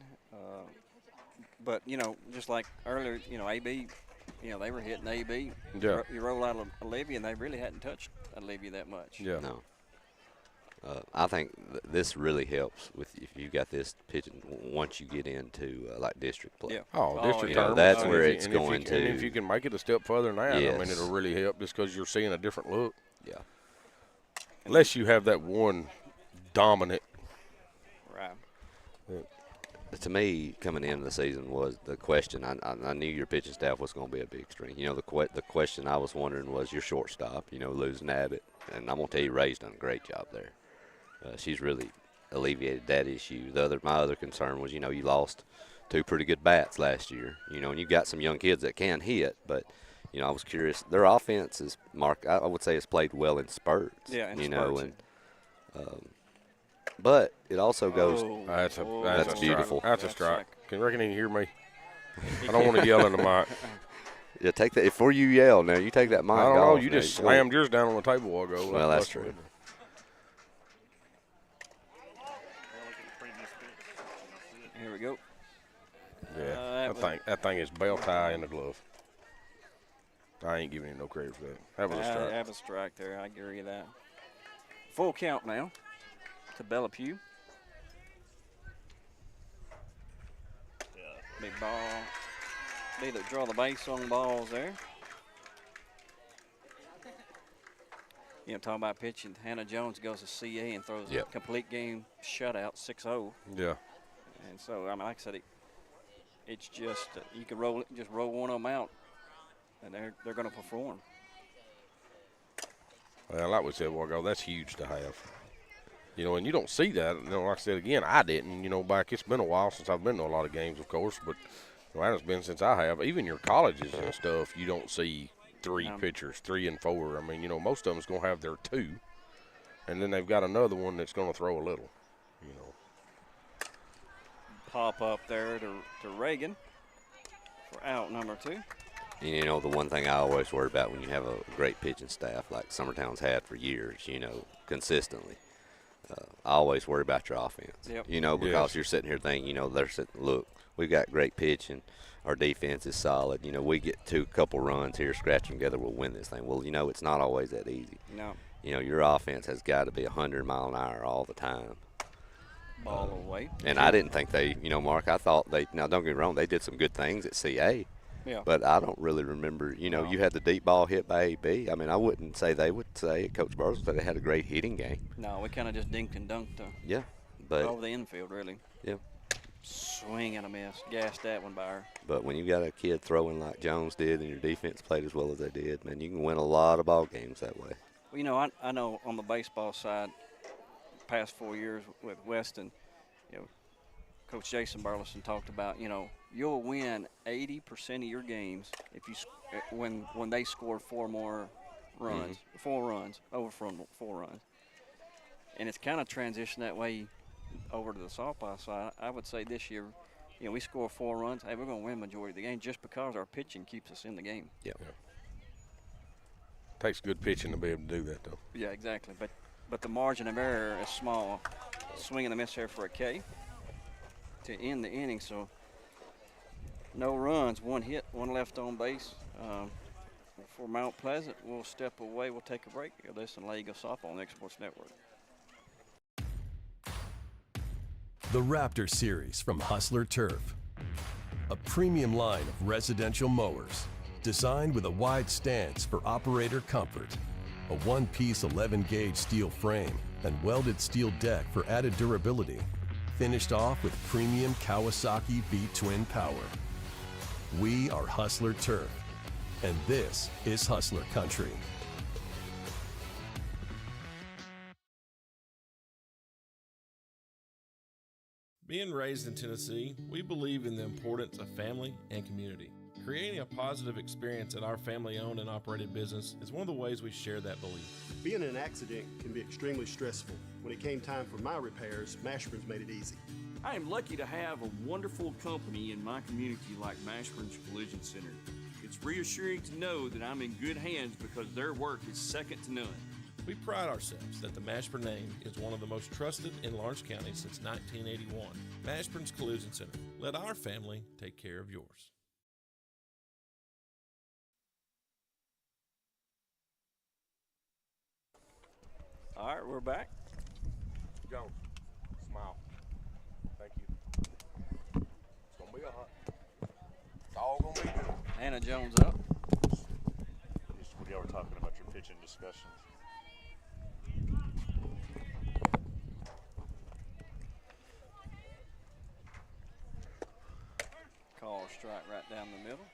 But, just like earlier, AB, they were hitting AB. Yeah. You roll out Olivia, and they really hadn't touched Olivia that much. Yeah. No. I think this really helps if you got this pitching once you get into like district play. Yeah. District tournament. That's where it's going to. And if you can make it a step further than that, yes. I mean, it'll really help just because you're seeing a different look. Yeah. Unless you have that one dominant. Right. To me, coming into the season was the question. I knew your pitching staff was going to be a big strength. The question I was wondering was your shortstop. Losing Abbott, and I'm going to tell you, Ray's done a great job there. She's really alleviated that issue. My other concern was, you lost 2 pretty good bats last year. And you got some young kids that can hit, but I was curious. Their offense is I would say, has played well in spurts. Yeah, in spurts. But it also goes. That's beautiful. That's a strike. Can you reckon he can hear me? I don't want to yell in the mic. Yeah, take that before you yell. Now you take that mic. I don't know. Off. You just slammed yours down on the table a while ago. Well, that's true. Here we go. Yeah, that thing is belt tie in the glove. I ain't giving him no credit for that. That was a strike. That was a strike there. I agree with that. Full count now to Bella Pugh. Big ball. They that draw the base on balls there. Talking about pitching, Hannah Jones goes to CA and throws a complete game shutout, 6-0. Yeah. And so, like I said, it's just you can roll one of them out, and they're going to perform. Well, like we said a while ago, that's huge to have. And you don't see that. Like I said again, I didn't. Back it's been a while since I've been to a lot of games, of course, but it's been since I have. Even your colleges and stuff, you don't see 3 pitchers, 3 and 4. I mean, most of them's going to have their 2, and then they've got another one that's going to throw a little. Pop up there to Reagan for out number 2. The one thing I always worry about when you have a great pitching staff like Summertown's had for years, consistently, I always worry about your offense. Yep. Because you're sitting here thinking, they're sitting, look, we've got great pitching. Our defense is solid. We get 2 couple runs here, scratch them together, we'll win this thing. Well, it's not always that easy. No. you know, your offense has got to be 100 mile an hour all the time. Ball away. And I didn't think they, you know, Mark, I thought now don't get me wrong, they did some good things at CA. Yeah. But I don't really remember, you know, you had the deep ball hit by AB. I mean, I wouldn't say they would say, Coach Burles said they had a great hitting game. No, we kind of just dinked and dunked yeah, but over the infield, really. Yeah. Swing and a miss. Gassed that one by her. But when you got a kid throwing like Jones did and your defense played as well as they did, man, you can win a lot of ball games that way. Well, you know, I know on the baseball side, past 4 years with Weston, you know, Coach Jason Burleson talked about, you know, you'll win 80% of your games if you when they score 4 more runs, 4 runs, over from 4 runs. And it's kind of transitioned that way over to the softball side. I would say this year, you know, we score 4 runs, hey, we're going to win majority of the game just because our pitching keeps us in the game. Yeah. Takes good pitching to be able to do that, though. Yeah, exactly. But the margin of error is small. Swing and a miss here for a K to end the inning. So no runs, 1 hit, 1 left on base. For Mount Pleasant, we'll step away. We'll take a break. You're listening to League of Softball on the X Sports Network. The Raptor Series from Hustler Turf. A premium line of residential mowers designed with a wide stance for operator comfort. A one-piece 11-gauge steel frame and welded steel deck for added durability. Finished off with premium Kawasaki V-twin power. We are Hustler Turf, and this is Hustler Country. Being raised in Tennessee, we believe in the importance of family and community. Creating a positive experience at our family-owned and operated business is one of the ways we share that belief. Being in an accident can be extremely stressful. When it came time for my repairs, Mashburn's made it easy. I am lucky to have a wonderful company in my community like Mashburn's Collision Center. It's reassuring to know that I'm in good hands because their work is second to none. We pride ourselves that the Mashburn name is one of the most trusted in Lawrence County since 1981. Mashburn's Collision Center. Let our family take care of yours. All right, we're back. Jones, smile. Thank you. It's going to be all right. It's all going to be good. Hannah Jones up. What y'all were talking about your pitching discussions. Call strike right down the middle.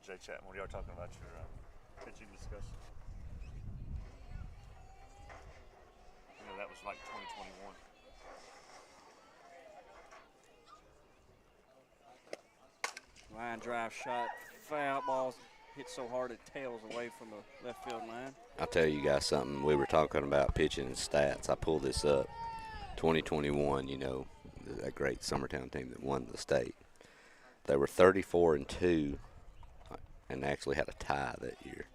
Jay Chapman, what y'all talking about your pitching discussions? You know, that was like 2021. Line drive shot, foul balls hit so hard it tails away from the left field line. I'll tell you guys something. We were talking about pitching and stats. I pulled this up. 2021, you know, that great Summertown team that won the state. They were 34-2 and actually had a tie that year.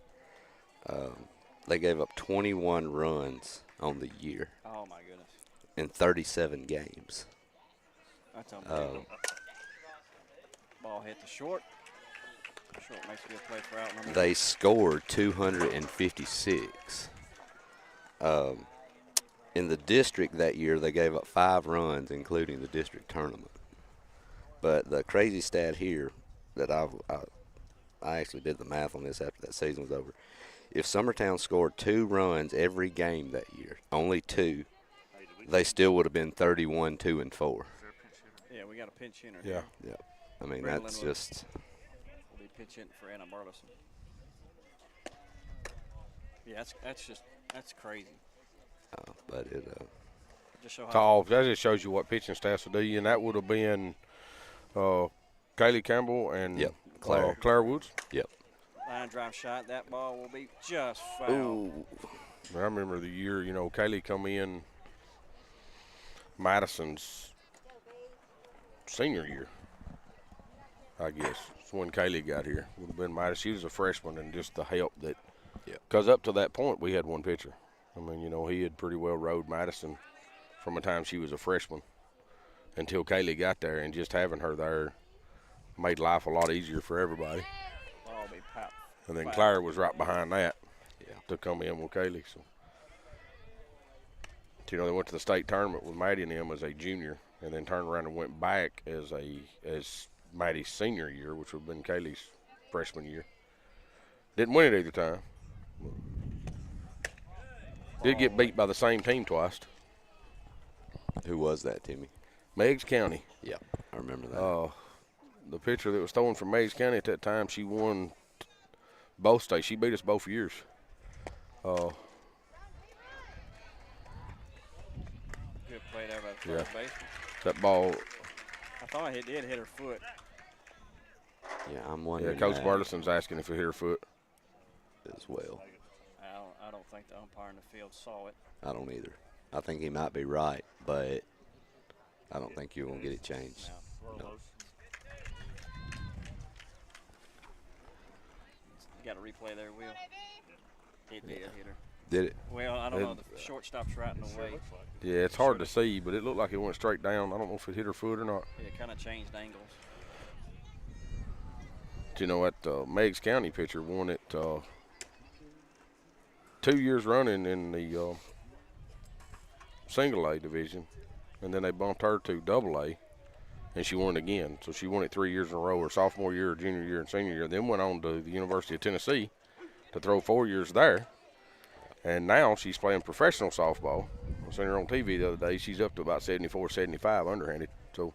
They gave up 21 runs on the year. Oh, my goodness. In 37 games. That's unbelievable. Ball hit the short. Short makes a good play for out number. They scored 256. In the district that year, they gave up 5 runs, including the district tournament. But the crazy stat here that I actually did the math on this after that season was over. If Summertown scored 2 runs every game that year, only 2, they still would have been 31-2-4. Yeah, we got a pinch hitter. Yeah. Yeah. I mean, Brandon that's Linwood just. Will be pitch hitting for Anna Burleson. Yeah, that's crazy. But it. Just show how Tall. That just shows you what pitching stats will do. And that would have been Kaylee Campbell and Claire Woods. Yep. Line drive shot. That ball will be just foul. Ooh. I remember the year, you know, Kaylee come in Madison's senior year, I guess. It's when Kaylee got here. Would have been Madison. She was a freshman, and just the help that – because up to that point, we had one pitcher. I mean, you know, he had pretty well rode Madison from the time she was a freshman until Kaylee got there, and just having her there made life a lot easier for everybody. Ball will be popped. And then Claire was right behind that to come in with Kaylee. So, you know, they went to the state tournament with Maddie and them as a junior, and then turned around and went back as Maddie's senior year, which would have been Kaylee's freshman year. Didn't win it either time. Did get beat by the same team twice. Who was that, Timmy? Meigs County. Yeah, I remember that. The pitcher that was throwing from Meigs County at that time, she won both states. She beat us both years. Good play there by the third baseman. That ball. I thought it did hit her foot. Yeah, I'm wondering. Yeah, Coach Burleson's asking if it hit her foot as well. I don't think the umpire in the field saw it. I don't either. I think he might be right, but I don't think you're going to get it changed. No. You got a replay there, Will. It did hit her. Did it? Well, I don't know. The shortstop's right in the way. Yeah, it's hard to see, but it looked like it went straight down. I don't know if it hit her foot or not. Yeah, it kind of changed angles. You know, that Meigs County pitcher won it 2 years running in the single A division, and then they bumped her to double A, and she won it again. So she won it 3 years in a row, her sophomore year, junior year, and senior year. Then went on to the University of Tennessee to throw 4 years there, and now she's playing professional softball. I seen her on TV the other day. She's up to about 74, 75 underhanded. So.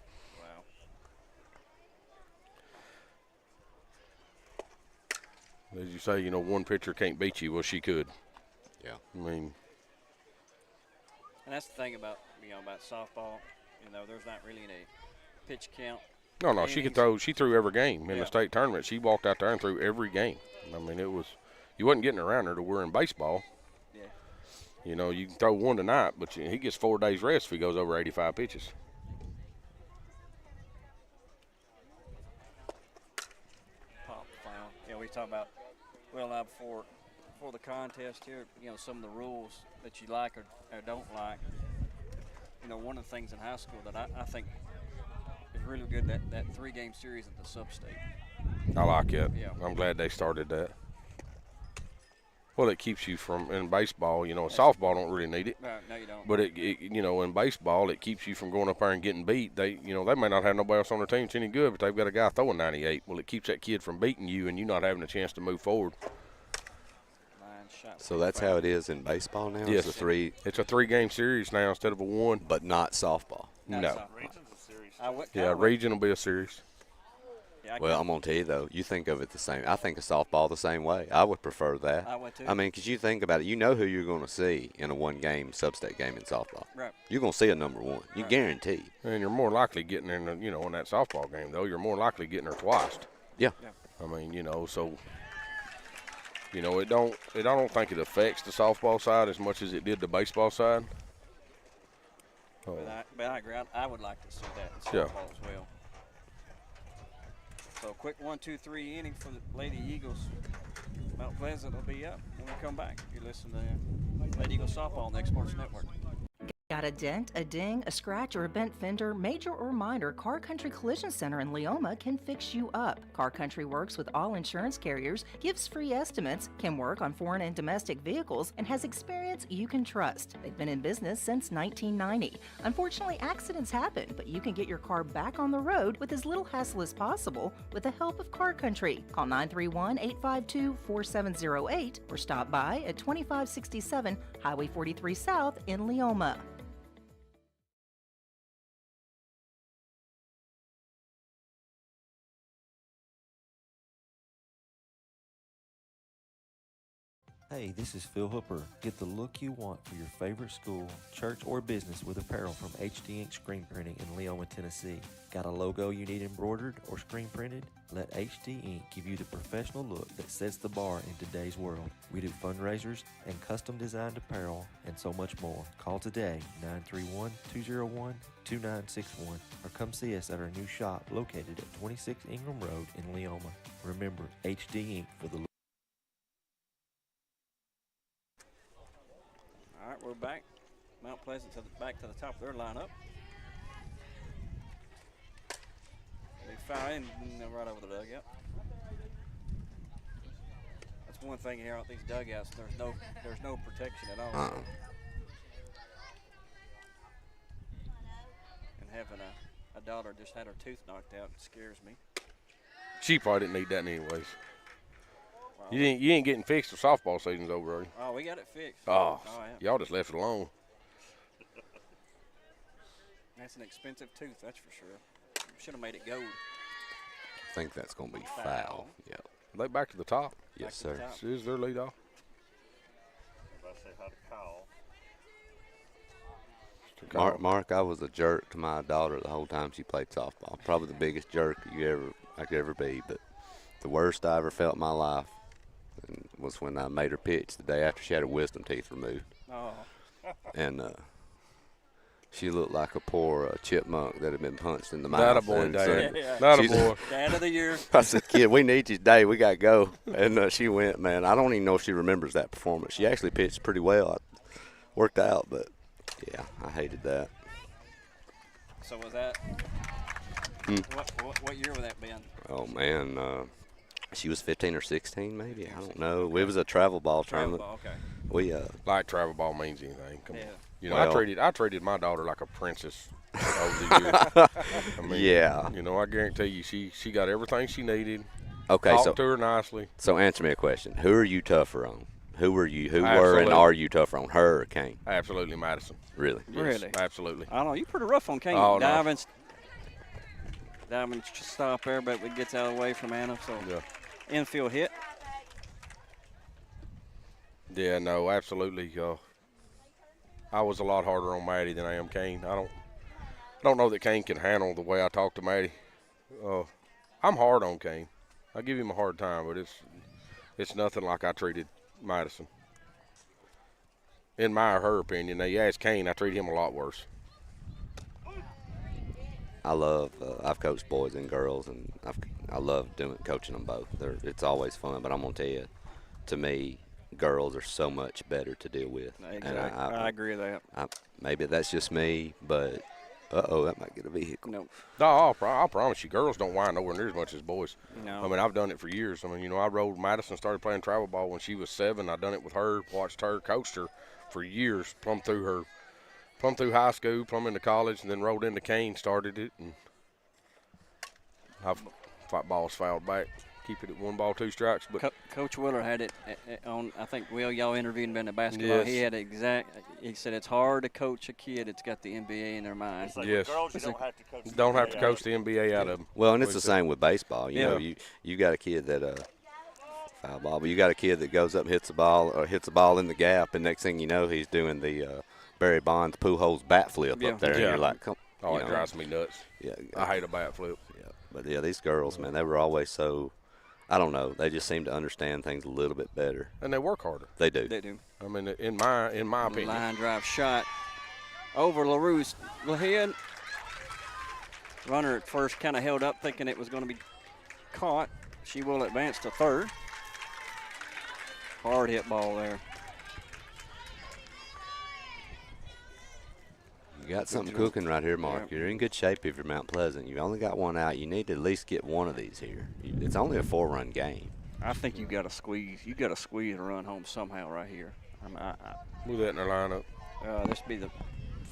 As you say, you know, one pitcher can't beat you. Well, she could. Yeah. I mean. And that's the thing about, about softball. You know, there's not really any pitch count. No, she could throw. She threw every game in the state tournament. She walked out there and threw every game. I mean, it was, you wasn't getting around her to where in baseball. Yeah. You know, you can throw one tonight, but he gets 4 days rest if he goes over 85 pitches. Pop foul. Yeah, we talk about, well, now before the contest here, some of the rules that you like or don't like. One of the things in high school that I think is really good, that 3-game series at the sub-state. I like it. Yeah. I'm glad they started that. Well, it keeps you from, in baseball, softball don't really need it. No, you don't. But in baseball, it keeps you from going up there and getting beat. They may not have nobody else on their team that's any good, but they've got a guy throwing 98. Well, it keeps that kid from beating you and you not having a chance to move forward. So that's how it is in baseball now? Yes. It's a 3-game series now instead of a 1. But not softball? No. Region's a series. Region will be a series. Yeah, well, I'm going to tell you, though, you think of it the same. I think of softball the same way. I would prefer that. I would, too. I mean, because you think about it, you know who you're going to see in a 1-game sub-state game in softball. Right. You're going to see a number 1. You guarantee. And you're more likely getting in, in that softball game, though, you're more likely getting her twice. Yeah. I mean, so, I don't think it affects the softball side as much as it did the baseball side. But I agree. I would like to see that in softball as well. So quick 1-2-3 inning for the Lady Eagles. Mount Pleasant will be up when we come back. You listen to Lady Eagles softball on the X Sports Network. Got a dent, a ding, a scratch, or a bent fender? Major or minor, Car Country Collision Center in Leoma can fix you up. Car Country works with all insurance carriers, gives free estimates, can work on foreign and domestic vehicles, and has experience you can trust. They've been in business since 1990. Unfortunately, accidents happen, but you can get your car back on the road with as little hassle as possible with the help of Car Country. Call 931-852-4708 or stop by at 2567 Highway 43 South in Leoma. Hey, this is Phil Hooper. Get the look you want for your favorite school, church, or business with apparel from HD Ink Screen Printing in Leoma, Tennessee. Got a logo you need embroidered or screen printed? Let HD Ink give you the professional look that sets the bar in today's world. We do fundraisers and custom designed apparel and so much more. Call today, 931-201-2961, or come see us at our new shop located at 26 Ingram Road in Leoma. Remember, HD Ink for the look. All right, we're back. Mount Pleasant back to the top of their lineup. They foul in right over the dugout. That's one thing here at these dugouts. There's no protection at all. And having a daughter just had her tooth knocked out scares me. She probably didn't need that anyways. Wow. You ain't getting fixed till softball season's over, are you? Oh, we got it fixed. Oh, yeah. Y'all just left it alone. That's an expensive tooth, that's for sure. Should have made it gold. I think that's going to be foul. Yeah. They back to the top? Yes, sir. This is their lead off. Mark, I was a jerk to my daughter the whole time she played softball. Probably the biggest jerk I could ever be. But the worst I ever felt in my life was when I made her pitch the day after she had her wisdom teeth removed. Oh. And she looked like a poor chipmunk that had been punched in the mouth. Not a boy, Dad. Not a boy. Dad of the year. I said, kid, we need you today. We got to go. And she went, man. I don't even know if she remembers that performance. She actually pitched pretty well. Worked out, but, yeah, I hated that. So was that what year would that been? Oh, man. She was 15 or 16 maybe. I don't know. Okay. It was a travel ball tournament. Ball, okay. We like travel ball means anything. Come on. You know, well, I treated my daughter like a princess over the years. I mean, yeah. You know, I guarantee you, she got everything she needed. Okay, Talked to her nicely. So answer me a question: who are you tougher on? Who were and are you tougher on, her or Kane? Absolutely, Madison. Really? Yes, really? Absolutely. I don't know. You pretty rough on Kane. Oh, diving stop there, but it gets out of the way from Anna. So infield hit. Yeah, no, absolutely. I was a lot harder on Maddie than I am Kane. I don't know that Kane can handle the way I talk to Maddie. I'm hard on Kane. I give him a hard time, but it's nothing like I treated Madison. In her opinion. Now, you ask Kane, I treat him a lot worse. I love. I've coached boys and girls, and I love coaching them both. It's always fun, but I'm gonna tell you, to me, girls are so much better to deal with. Exactly. And I agree with that. Maybe that's just me, but that might get a vehicle. No, I'll promise you, girls don't whine nowhere near as much as boys. No. I mean, I've done it for years. I mean, you know, I rode Madison, started playing travel ball when she was 7. I done it with her, watched her, coached her for years, plumb through high school, plumb into college, and then rolled into Kane, started it, and I've fought balls fouled back. Keep it at 1 ball, 2 strikes. But Coach Willer had it on. I think y'all interviewed him in the basketball. Yes. He had He said it's hard to coach a kid that's got the NBA in their mind. It's like yes. Girls, you don't have to coach. Don't have to coach the NBA out of them. Well, and it's the same with baseball. You know, you got a kid that foul ball, but you got a kid that goes up and hits the ball in the gap, and next thing you know, he's doing the Barry Bonds Pujols bat flip up there, and you're like, come. Oh, it drives me nuts. Yeah, I hate a bat flip. Yeah, but these girls, man, they were always so. I don't know. They just seem to understand things a little bit better. And they work harder. They do. They do. I mean, in my opinion. Line drive shot over LaRue's head. Runner at first kind of held up thinking it was going to be caught. She will advance to third. Hard hit ball there. You got something cooking right here, Mark. Yeah. You're in good shape if you're Mount Pleasant. You've only got one out. You need to at least get one of these here. It's only a 4-run game. I think you got to squeeze. You got to squeeze and run home somehow right here. Move that in their lineup. This would be the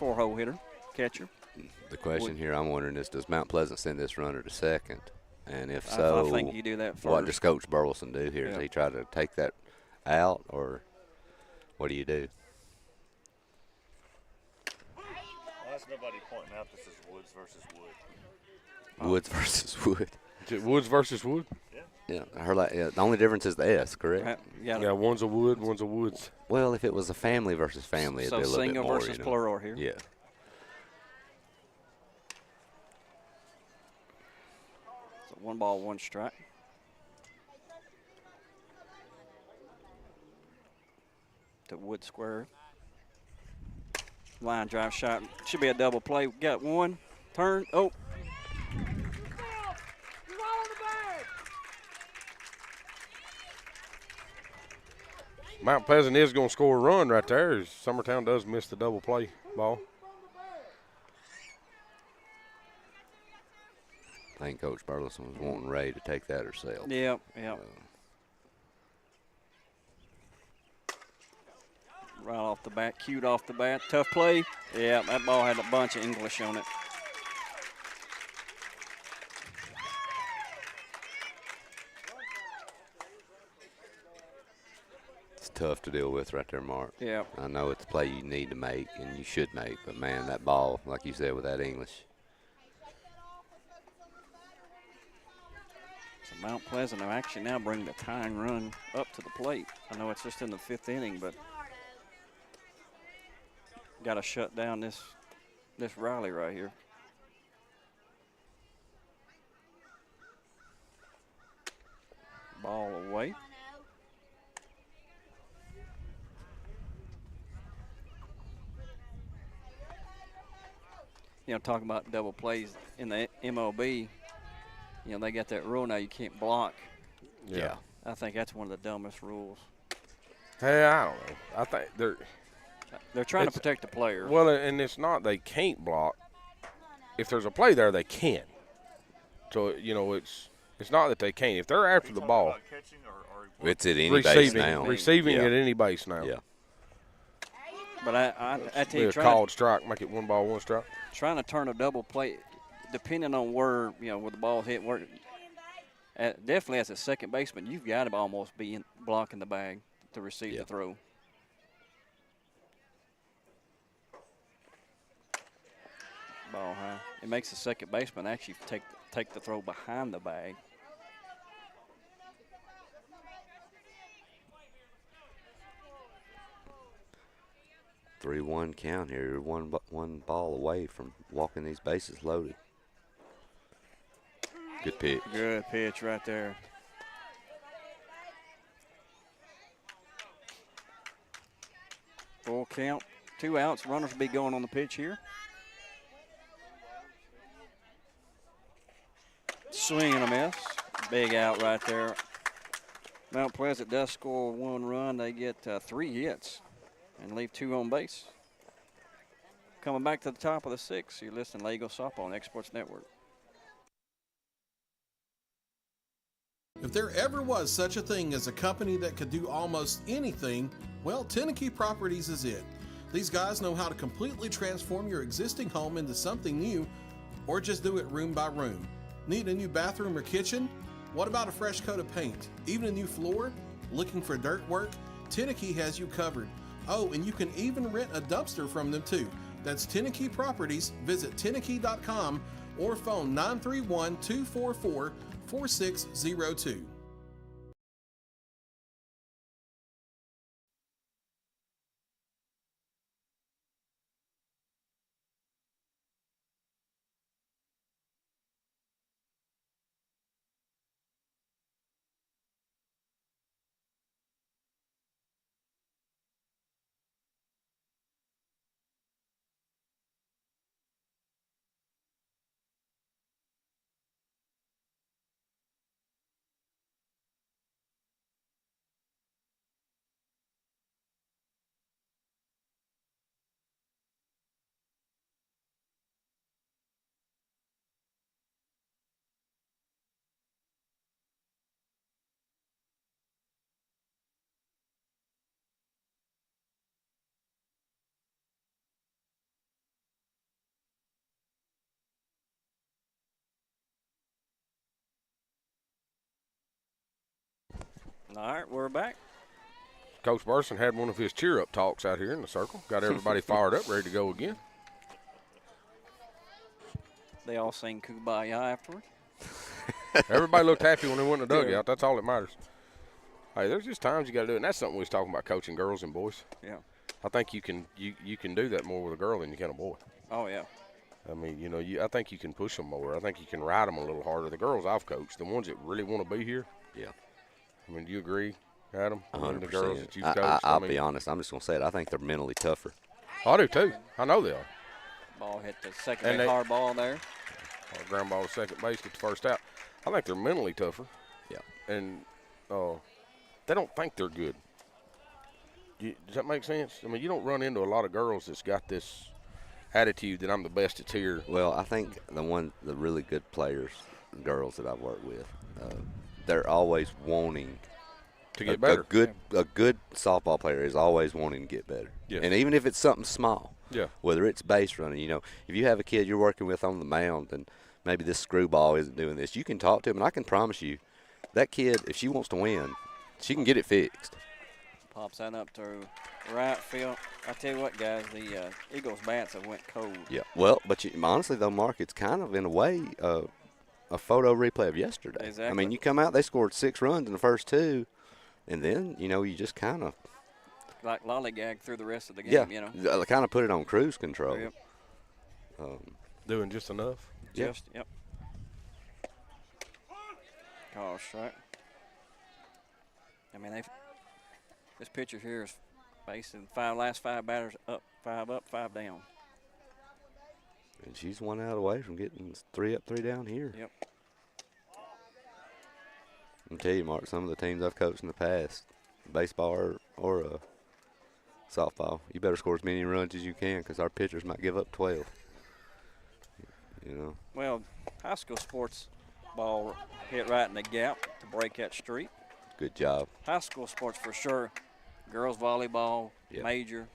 4-hole hitter, catcher. The question here I'm wondering is, does Mount Pleasant send this runner to second? And if so, I think you do that first. What does Coach Burleson do here? Yeah. Does he try to take that out, or what do you do? That's nobody pointing out this is Woods versus Wood. Woods versus Wood. Is it Woods versus Wood? Yeah, I heard the only difference is the S, correct? Yeah, one's a Wood, one's a Woods. Well, if it was a family versus family, it'd be a little bit more. So single versus plural here. Yeah. So 1 ball, 1 strike. To Wood square. Line drive shot. Should be a double play. Got 1. Turn. Oh. Mount Pleasant is going to score a run right there. Summertown does miss the double play ball. I think Coach Burleson was wanting Ray to take that herself. Yep. Right off the bat, cute off the bat. Tough play. Yeah, that ball had a bunch of English on it. It's tough to deal with right there, Mark. Yeah. I know it's a play you need to make and you should make, but, man, that ball, like you said, with that English. So Mount Pleasant will actually now bring the tying run up to the plate. I know it's just in the 5th inning, but got to shut down this rally right here. Ball away. You know, talking about double plays in the MLB, you know, they got that rule now you can't block. Yeah. I think that's one of the dumbest rules. Hey, I don't know. I think they're trying to protect the player. Well, and it's not they can't block. If there's a play there, they can. So, you know, it's not that they can't. If they're after the ball. It's at any base now. Receiving at any base now. Yeah. But I tell you, a called strike, make it 1 ball, 1 strike. Trying to turn a double play, depending on where the ball hit, definitely as a second baseman, you've got to almost be blocking the bag to receive the throw. Ball high. It makes the second baseman actually take the throw behind the bag. Three-one count here. You're one ball away from walking these bases loaded. Good pitch. Good pitch right there. Full count. 2 outs. Runners will be going on the pitch here. Swing and a miss. Big out right there. Mount Pleasant does score 1 run. They get 3 hits and leave 2 on base. Coming back to the top of the 6th, you're listening to Lego Softball on Exports Network. If there ever was such a thing as a company that could do almost anything, well, Tenneke Properties is it. These guys know how to completely transform your existing home into something new, or just do it room by room. Need a new bathroom or kitchen? What about a fresh coat of paint? Even a new floor? Looking for dirt work? Tenneke has you covered. Oh, and you can even rent a dumpster from them too. That's Tenneke Properties. Visit Tenneke.com or phone 931-244-4602. All right, we're back. Coach Burson had one of his cheer-up talks out here in the circle. Got everybody fired up, ready to go again. They all sing Kumbaya afterward. Everybody looked happy when they went in the dugout. That's all that matters. Hey, there's just times you got to do it, and that's something we was talking about coaching girls and boys. Yeah. I think you can do that more with a girl than you can a boy. Oh, yeah. I mean, you know, I think you can push them more. I think you can ride them a little harder. The girls I've coached, the ones that really want to be here. Yeah. I mean, do you agree, Adam? 100%. The girls that you've coached. I'll be honest. I'm just going to say it. I think they're mentally tougher. I do, too. I know they are. Ball hit the second base hard ball there. Ground ball to second base, get the first out. I think they're mentally tougher. Yeah. And they don't think they're good. Does that make sense? I mean, you don't run into a lot of girls that's got this attitude that I'm the best that's here. Well, I think the really good players, girls that I've worked with, they're always wanting To get better. A good softball player is always wanting to get better. Yes. And even if it's something small, yeah. whether it's base running, you know, if you have a kid you're working with on the mound and maybe this screwball isn't doing this, you can talk to him, and I can promise you that kid, if she wants to win, she can get it fixed. Pops that up to right field. I tell you what, guys, the Eagles' bats have went cold. Yeah. Well, but honestly, though, Mark, it's kind of, in a way, a photo replay of yesterday. Exactly. I mean, you come out, they scored 6 runs in the first 2, and then, you know, you just kind of. Like lollygag through the rest of the game, you know. Kind of put it on cruise control. Yep. Doing just enough. Yep. Call strike. I mean, this pitcher here is facing last 5 batters up, 5 down. And she's 1 out away from getting 3 up, 3 down here. Yep. I'll tell you, Mark, some of the teams I've coached in the past, baseball or softball, you better score as many runs as you can because our pitchers might give up 12. You know. Well, high school sports ball hit right in the gap to break that streak. Good job. High school sports for sure. Girls volleyball, Yep. major,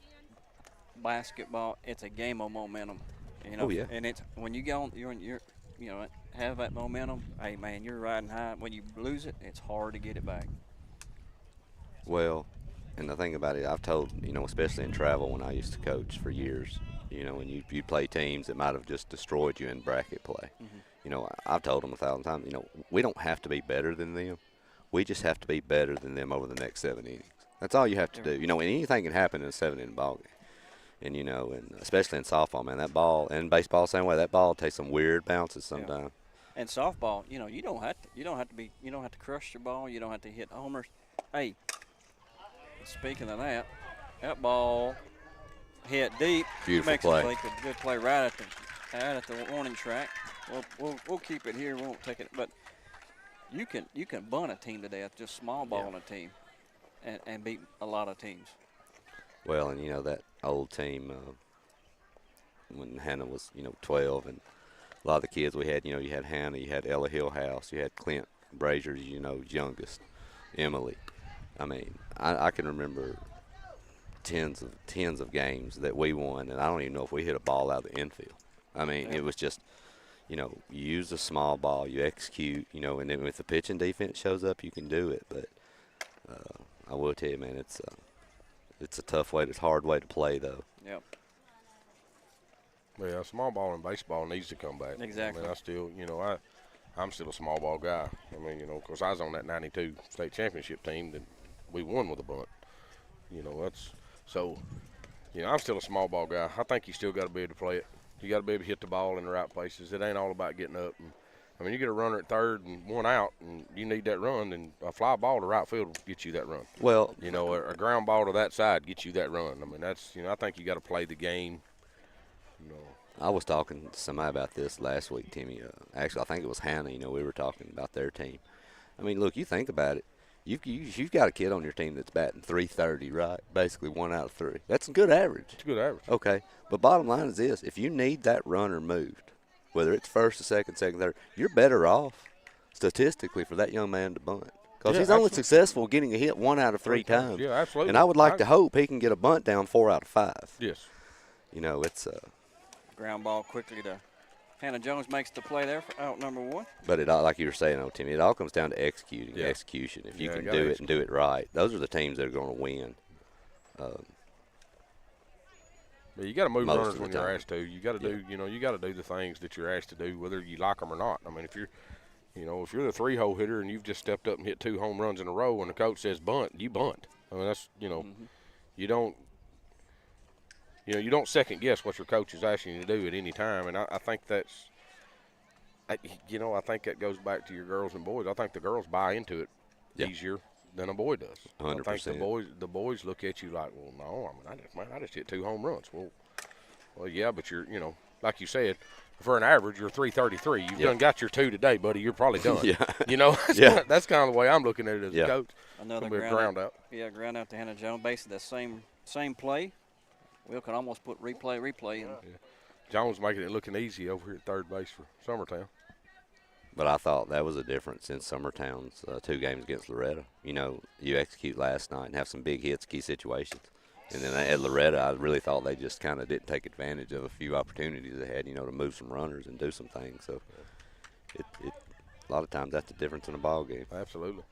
basketball. It's a game of momentum. You know, Oh, yeah. And it's when you go on, you're you know, have that momentum. Hey man, you're riding high. When you lose it, it's hard to get it back. Well, and the thing about it, I've told, you know, especially in travel when I used to coach for years, you know, when you play teams that might have just destroyed you in bracket play. Mm-hmm. You know, I've told them 1,000 times, you know, we don't have to be better than them. We just have to be better than them over the next 7 innings. That's all you have to do. You know, and anything can happen in a 7-inning ball game. And, you know, and especially in softball, man, that ball, and baseball same way, that ball takes some weird bounces sometimes. And softball, you know, you don't have to crush your ball. You don't have to hit homers. Hey, speaking of that ball hit deep. Beautiful makes play. It like a good play right at the warning track. We'll keep it here. We won't take it, but you can bunt a team to death, just small ball a team, and beat a lot of teams. Well, and, you know, that old team, when Hannah was, you know, 12, and a lot of the kids we had, you know, you had Hannah, you had Ella Hillhouse, you had Clint Brazier, you know, youngest, Emily. I mean, I can remember tens of games that we won, and I don't even know if we hit a ball out of the infield. I mean, it was just, you know, you use a small ball, you execute, you know, and then if the pitching defense shows up, you can do it. But I will tell you, man, it's a tough way, it's a hard way to play, though. Yep. Yeah, small ball and baseball needs to come back. Exactly. I mean, I still, you know, I'm still a small ball guy. I mean, you know, of course, I was on that 92 state championship team that we won with a bunt. You know, that's so, you know, I'm still a small ball guy. I think you still got to be able to play it. You got to be able to hit the ball in the right places. It ain't all about getting up. And, I mean, you get a runner at third and 1 out, and you need that run, and a fly ball to right field will get you that run. Well, you know, a ground ball to that side gets you that run. I mean, that's, you know, I think you got to play the game. You know. I was talking to somebody about this last week, Timmy. Actually, I think it was Hannah. You know, we were talking about their team. I mean, look, you think about it. You've got a kid on your team that's batting .330, right? Basically 1 out of 3. That's a good average. It's a good average. Okay. But bottom line is this. If you need that runner moved, whether it's first or second, third, you're better off statistically for that young man to bunt. Because he's only successful getting a hit 1 out of 3 times. Yeah, absolutely. And I would like to hope he can get a bunt down 4 out of 5. Yes. You know, it's ground ball quickly to Hannah Jones makes the play there for out number 1. But it all, like you were saying, Timmy, it all comes down to execution. If you can do it and do it right, those are the teams that are going to win. You got to move runners when you're asked to. You got to do, you know, you got to do the things that you're asked to do, whether you like them or not. I mean, if you're the 3-hole hitter and you've just stepped up and hit 2 home runs in a row, and the coach says bunt, you bunt. I mean, that's, you know, you don't. You know, you don't second guess what your coach is asking you to do at any time, and I think that's, you know, I think that goes back to your girls and boys. I think the girls buy into it easier than a boy does. 100%. I think the boys look at you like, well, no, I mean, I just hit 2 home runs. Well, yeah, but you're, you know, like you said, for an average, you're 333. You've done got your 2 today, buddy. You're probably done. You know, that's kind of the way I'm looking at it as a coach. Another ground out. Yeah, ground out to Hannah Jones. Basically the same play. We could almost put replay in. Jones making it looking easy over here at third base for Summertown. But I thought that was a difference in Summertown's 2 games against Loretta. You know, you execute last night and have some big hits, key situations. And then at Loretta, I really thought they just kind of didn't take advantage of a few opportunities they had, you know, to move some runners and do some things. So a lot of times that's the difference in a ball game. Absolutely.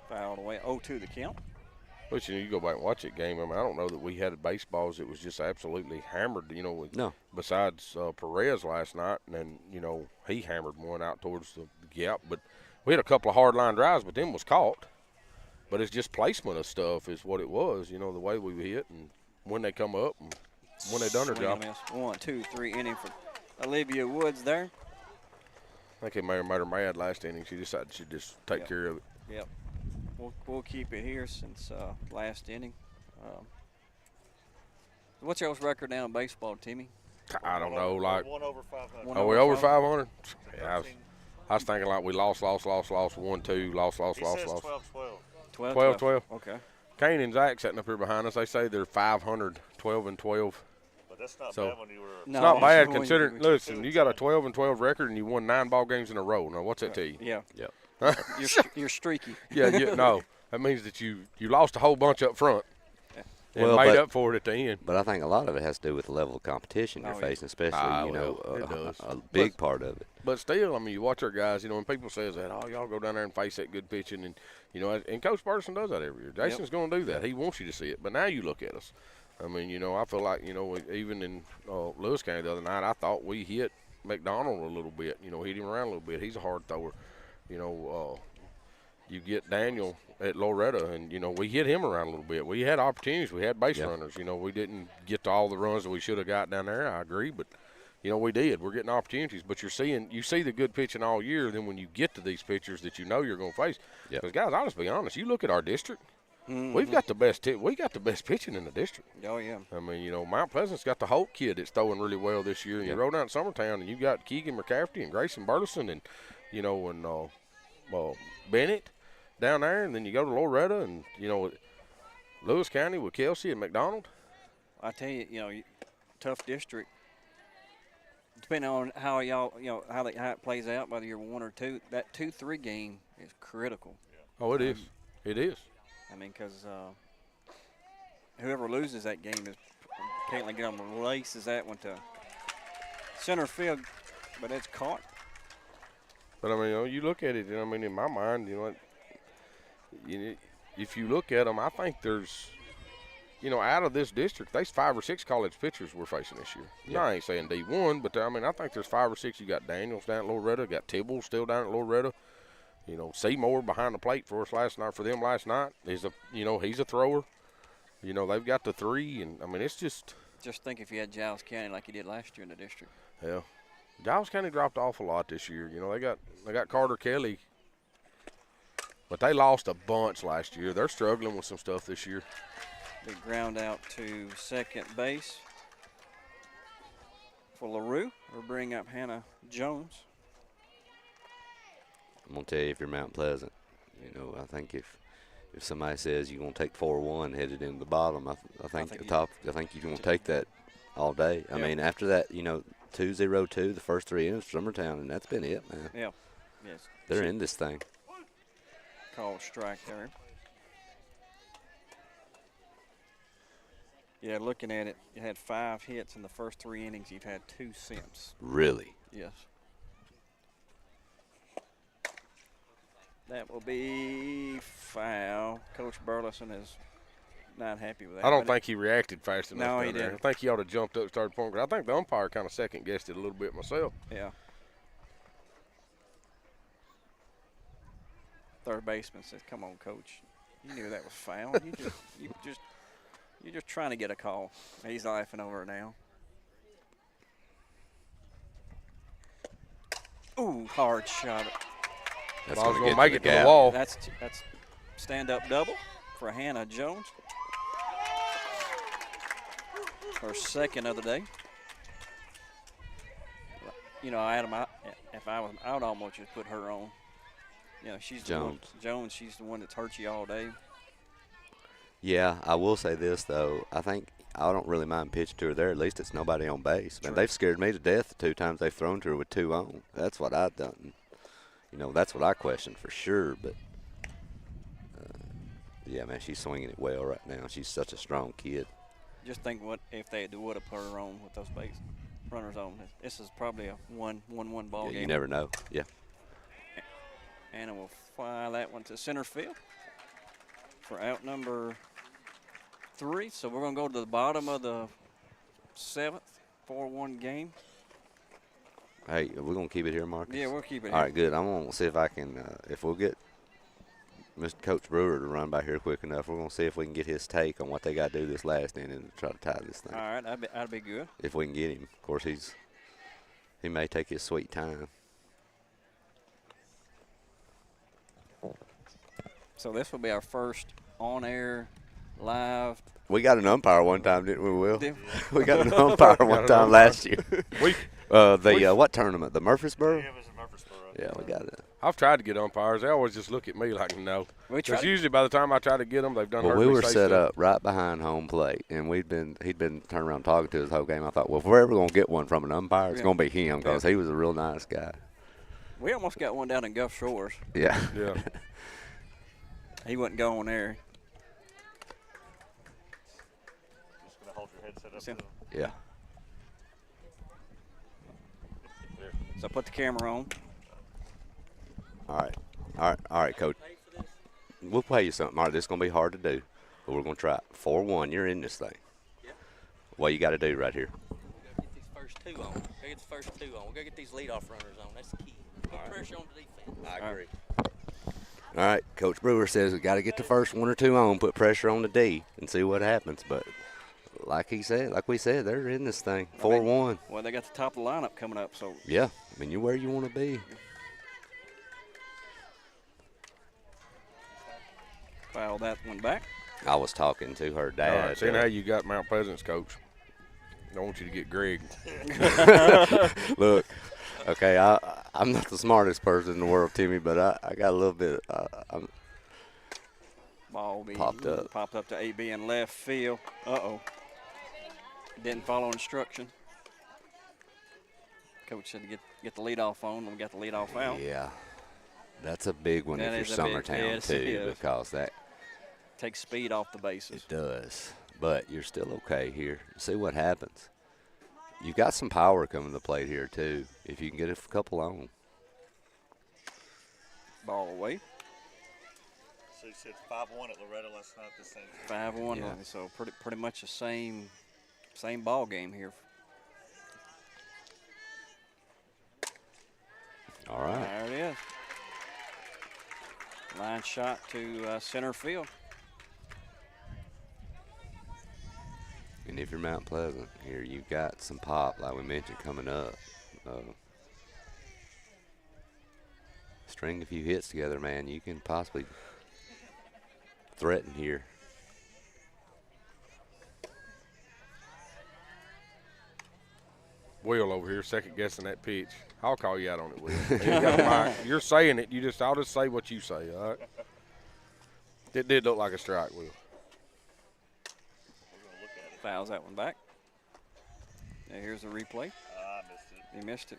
Fouled away. 0-2 the count. But, you know, you go back and watch that game. I mean, I don't know that we had baseballs that was just absolutely hammered, you know. No. Besides Perez last night, and then, you know, he hammered one out towards the gap. But we had a couple of hard line drives, but them was caught. But it's just placement of stuff is what it was, you know, the way we hit and when they come up and when they done their job. 1, 2, 3 inning for Olivia Woods there. I think it made her mad last inning. She decided she'd just take care of it. Yep. We'll keep it here since last inning. What's y'all's record now in baseball, Timmy? I don't know. Like 1 over 500. Are we over 500? Yeah, I was thinking like we lost, 1-2, lost. 12. Okay. Kane and Zach sitting up here behind us. They say they're 500, 12-12. But that's not So bad when you were. it's not bad considering. Listen, you got a 12-12 record and you won 9 ball games in a row. Now, what's that to you? Yeah. Yep. You're streaky. Yeah, no. That means that you lost a whole bunch up front and made up for it at the end. But I think a lot of it has to do with the level of competition you're facing, especially, a big part of it. But still, I mean, you watch our guys, you know, and people says that, oh, y'all go down there and face that good pitching. And, you know, and Coach Burleson does that every year. Jason's going to do that. He wants you to see it. But now you look at us. I mean, you know, I feel like, you know, even in Lewis County the other night, I thought we hit McDonald a little bit, you know, hit him around a little bit. He's a hard thrower. You know, you get Daniel at Loretta, and, you know, we hit him around a little bit. We had opportunities. We had base runners. You know, we didn't get to all the runs that we should have got down there. I agree, but, you know, we did. We're getting opportunities. But you see the good pitching all year. Then when you get to these pitchers that you know you're going to face, because, guys, I'll just be honest. You look at our district. Mm-hmm. We've got the best we got the best pitching in the district. Oh, yeah. I mean, you know, Mount Pleasant's got the Holt kid that's throwing really well this year. And you roll down to Summertown, and you got Keegan McCafferty and Grayson Burleson and, you know, and Bennett down there. And then you go to Loretta and, you know, Lewis County with Kelsey and McDonald. I tell you, you know, tough district. Depending on how y'all, you know, how it plays out, whether you're 1 or 2, that 2-3 game is critical. Oh, it is. It is. I mean, because whoever loses that game is can't get on the laces that one to center field, but it's caught. But I mean, you know, you look at it, and I mean, in my mind, you know, if you look at them, I think there's, you know, out of this district, there's 5 or 6 college pitchers we're facing this year. Yeah. Now, I ain't saying D1, but I mean, I think there's 5 or 6. You got Daniels down at Loretta, got Tibble still down at Loretta. You know, Seymour behind the plate for us last night. He's a thrower. You know, they've got the 3, and I mean, it's just. Just think if you had Giles County like you did last year in the district. Yeah, Giles County dropped off a lot this year. You know, they got Carter Kelly, but they lost a bunch last year. They're struggling with some stuff this year. Big ground out to second base for LaRue. We'll bring up Hannah Jones. I'm going to tell you, if you're Mount Pleasant, you know, I think if somebody says you're going to take 4-1 headed into the bottom, I think you're going to take that all day. I mean, after that, you know, 2-0-2, the first 3 innings, Summertown, and that's been it, man. Yeah. Yes. They're in this thing. Call strike there. Yeah, looking at it, you had 5 hits in the first 3 innings. You've had 2 since. Really? Yes. That will be foul. Coach Burleson is not happy with that. I don't think he reacted fast enough. No, he down there. didn't. I think he ought to jumped up and started pointing. I think the umpire kind of second-guessed it a little bit myself. Yeah. Third baseman says, "Come on, coach. You knew that was foul. You're just trying to get a call." He's laughing over it now. Ooh, hard shot. That's going to make it to the wall. That's stand-up double for Hannah Jones. Her second of the day. You know, Adam, if I was, I would almost just put her on. You know, she's Jones. Jones, she's the one that's hurt you all day. Yeah, I will say this, though. I think I don't really mind pitching to her there. At least it's nobody on base. Man, they've scared me to death the 2 times they've thrown to her with 2 on. That's what I've done. You know, that's what I question for sure. But, yeah, man, she's swinging it well right now. She's such a strong kid. Just think what if they would have put her on with those base runners on. This is probably a 1-1 ball game. You never know. Yeah. Anna will fly that one to center field for out number 3. So we're going to go to the bottom of the 7th, 4-1 game. Hey, we're going to keep it here, Marcus? Yeah, we'll keep it here. All right, good. I'm going to see if I can, if we'll get Mr. Coach Brewer to run by here quick enough, we're going to see if we can get his take on what they got to do this last inning and try to tie this thing. All right, that'd be good. If we can get him. Of course, he may take his sweet time. So this will be our first on-air live. We got an umpire one time, didn't we, Will? Did We got an umpire one time last year. What tournament? The Murfreesboro? Yeah, it was in Murfreesboro. Yeah, we got it. I've tried to get umpires. They always just look at me like no. Because to- usually by the time I try to get them, they've done. Well, heard we me were say set stuff. up right behind home plate, and he'd been turning around talking to us the whole game. I thought, well, if we're ever going to get one from an umpire, it's going to be him because he was a real nice guy. We almost got one down in Gulf Shores. Yeah. Yeah. He wouldn't go on there. Just going to hold your headset up. Sim- Yeah. So put the camera on. All right, Coach. We'll pay you something. All right, this is going to be hard to do, but we're going to try it. 4-1, you're in this thing. Yep. What you got to do right here? Get these first 2 on. Gotta get the first 2 on. We gotta get these leadoff runners on. That's the key. Put pressure on the defense. I agree. All right, Coach Brewer says we got to get the first 1 or 2 on, put pressure on the D, and see what happens. But like we said, they're in this thing. 4-1. Well, they got the top of the lineup coming up, so. Yeah, I mean, you're where you want to be. Foul that one back. I was talking to her All dad. right, seeing how you got Mount Pleasant's coach, I don't want you to get Greg. Look, okay, I'm not the smartest person in the world, Timmy, but I got a little bit. I'm Ball be popped up. Popped up to AB in left field. Uh-oh. Didn't follow instruction. Coach said to get the leadoff on, and we got the leadoff out. Yeah, that's a big one That if is you're a big- Summertown yes, it too, is. because that Takes speed off the bases. it does. But you're still okay here. See what happens. You got some power coming to the plate here too. If you can get a couple on. Ball away. So you said 5-1 at Loretta last night. This thing. 5-1. Yeah. So pretty much the same ball game here. All right. There it is. Line shot to center field. And if you're Mount Pleasant here, you've got some pop, like we mentioned, coming up. String a few hits together, man. You can possibly threaten here. Will over here, second guessing that pitch. I'll call you out on it, Will. You got a mic. You're saying it. I'll just say what you say, all right? It did look like a strike, Will. Fouls that one back. Now here's the replay. I missed it. He missed it.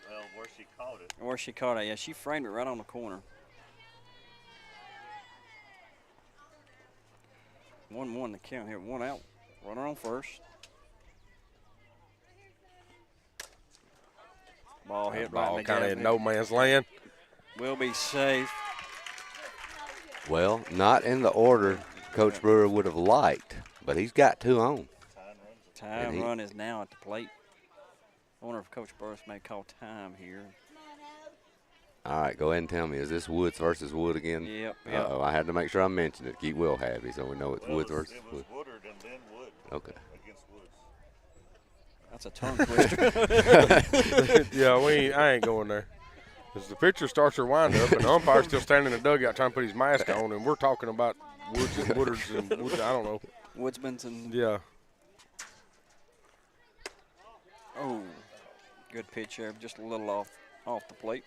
Well, where she caught it. Where she caught it, yeah, she framed it right on the corner. 1-1 the count here. 1 out. Runner on first. Ball hit right Ball in the kind of gap. in no man's land. Will be safe. Well, not in the order Coach Brewer would have liked, but he's got 2 on. Time run is now at the plate. I wonder if Coach Burris may call time here. All right, go ahead and tell me, is this Woods versus Wood again? Yep. Uh-oh, I had to make sure I mentioned it. Keep Will happy so we know it's Woods versus It was Wood. Woodard and then Wood. Okay. Against Woods. That's a tongue twister. Yeah, I ain't going there. As the pitcher starts her wind up, and the umpire's still standing in the dugout trying to put his mask on, and we're talking about Woods and Woodards and Woods, I don't know. Woodsman's and Yeah. oh, good pitch there, just a little off the plate.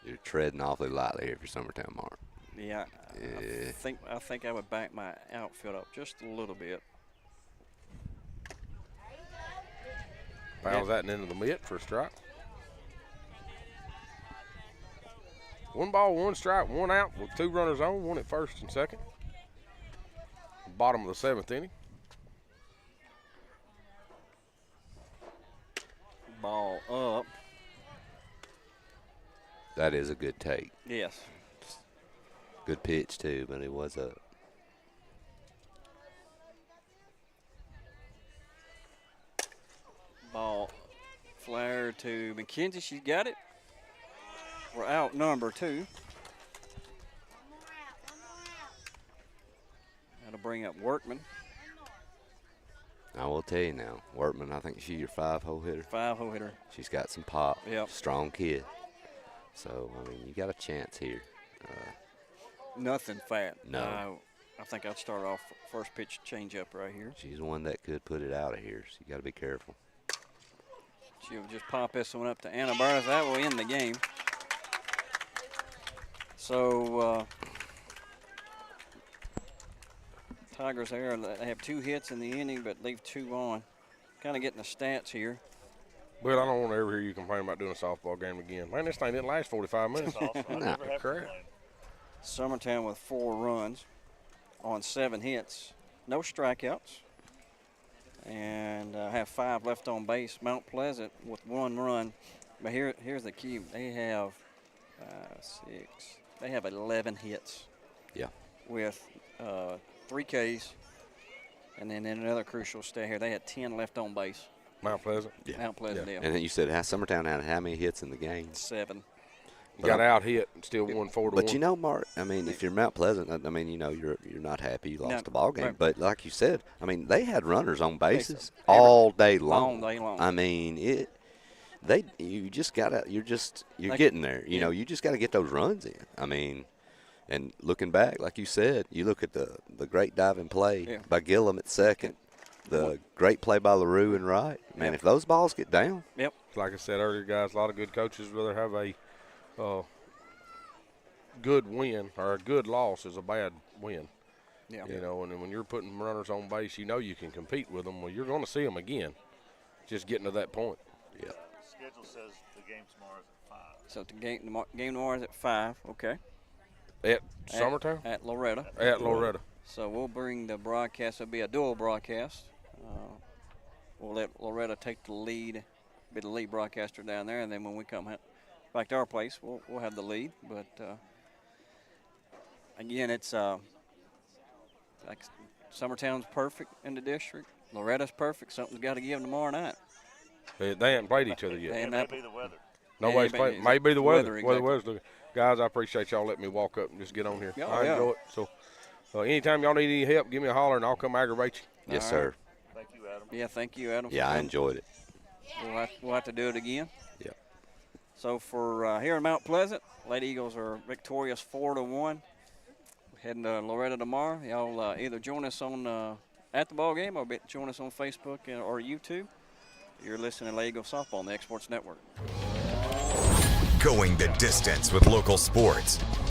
You're treading awfully lightly here for Summertown, Mark. Yeah, I think I would back my outfield up just a little bit. Fouls that and into the mitt for a strike. 1 ball, 1 strike, 1 out with 2 runners on, 1 at first and second. Bottom of the 7th inning. Ball up. That is a good take. Yes. Good pitch, too, but it was up. Ball flare to McKenzie. She's got it. We're out number 2. That'll bring up Workman. I will tell you now, Workman, I think she's your 5-hole hitter. 5-hole hitter. She's got some pop. Yep. Strong kid. So, I mean, you got a chance here. Nothing fat. No. I think I'd start off first pitch change up right here. She's one that could put it out of here, so you got to be careful. She'll just pop this one up to Anna Burns. That will end the game. So, Tigers there, they have 2 hits in the inning, but leave 2 on. Kind of getting the stats here. But I don't want to ever hear you complain about doing a softball game again. Man, this thing didn't last 45 minutes. Nah. Correct. Summertown with 4 runs on 7 hits. No strikeouts. And have 5 left on base. Mount Pleasant with 1 run. But here's the key. They have 6. They have 11 hits. Yeah. With 3 Ks. And then in another crucial stat here, they had 10 left on base. Mount Pleasant? Yeah. Mount Pleasant, yeah. And then you said Summertown had how many hits in the game? 7. Got out hit and still won 4-1. But you know, Mark, I mean, if you're Mount Pleasant, I mean, you know, you're not happy you lost the ball game. Right. But like you said, I mean, they had runners on bases all day long. All day long. I mean, you just gotta, you're getting there. You know, you just gotta get those runs in. I mean, and looking back, like you said, you look at the great diving play by Gillum at second, the great play by LaRue and right. Man, if those balls get down. Yep. Like I said earlier, guys, a lot of good coaches rather have a good win or a good loss is a bad win. Yeah. You know, and when you're putting runners on base, you know you can compete with them. Well, you're going to see them again. Just getting to that point. Yeah. The schedule says the game tomorrow is at 5. So the game tomorrow is at 5. Okay. At Summertown? At Loretta. At Loretta. So we'll bring the broadcast. It'll be a dual broadcast. We'll let Loretta take the lead, be the lead broadcaster down there, and then when we come back to our place, we'll have the lead. But again, it's like Summertown's perfect in the district. Loretta's perfect. Something's got to give tomorrow night. They haven't played each other yet. It may be the weather. Nobody's played. Maybe the weather. Exactly. Weather's looking. Guys, I appreciate y'all letting me walk up and just get on here. Yeah, I enjoy it. So anytime y'all need any help, give me a holler and I'll come aggravate you. Yes, sir. Thank you, Adam. Yeah, thank you, Adam. Yeah, I enjoyed it. We'll have to do it again. Yeah. So for here in Mount Pleasant, Lady Eagles are victorious 4-1. Heading to Loretta tomorrow. Y'all either join us on at the ball game or join us on Facebook or YouTube. You're listening to Lady Eagles Softball on the Exports Network. Going the distance with local sports.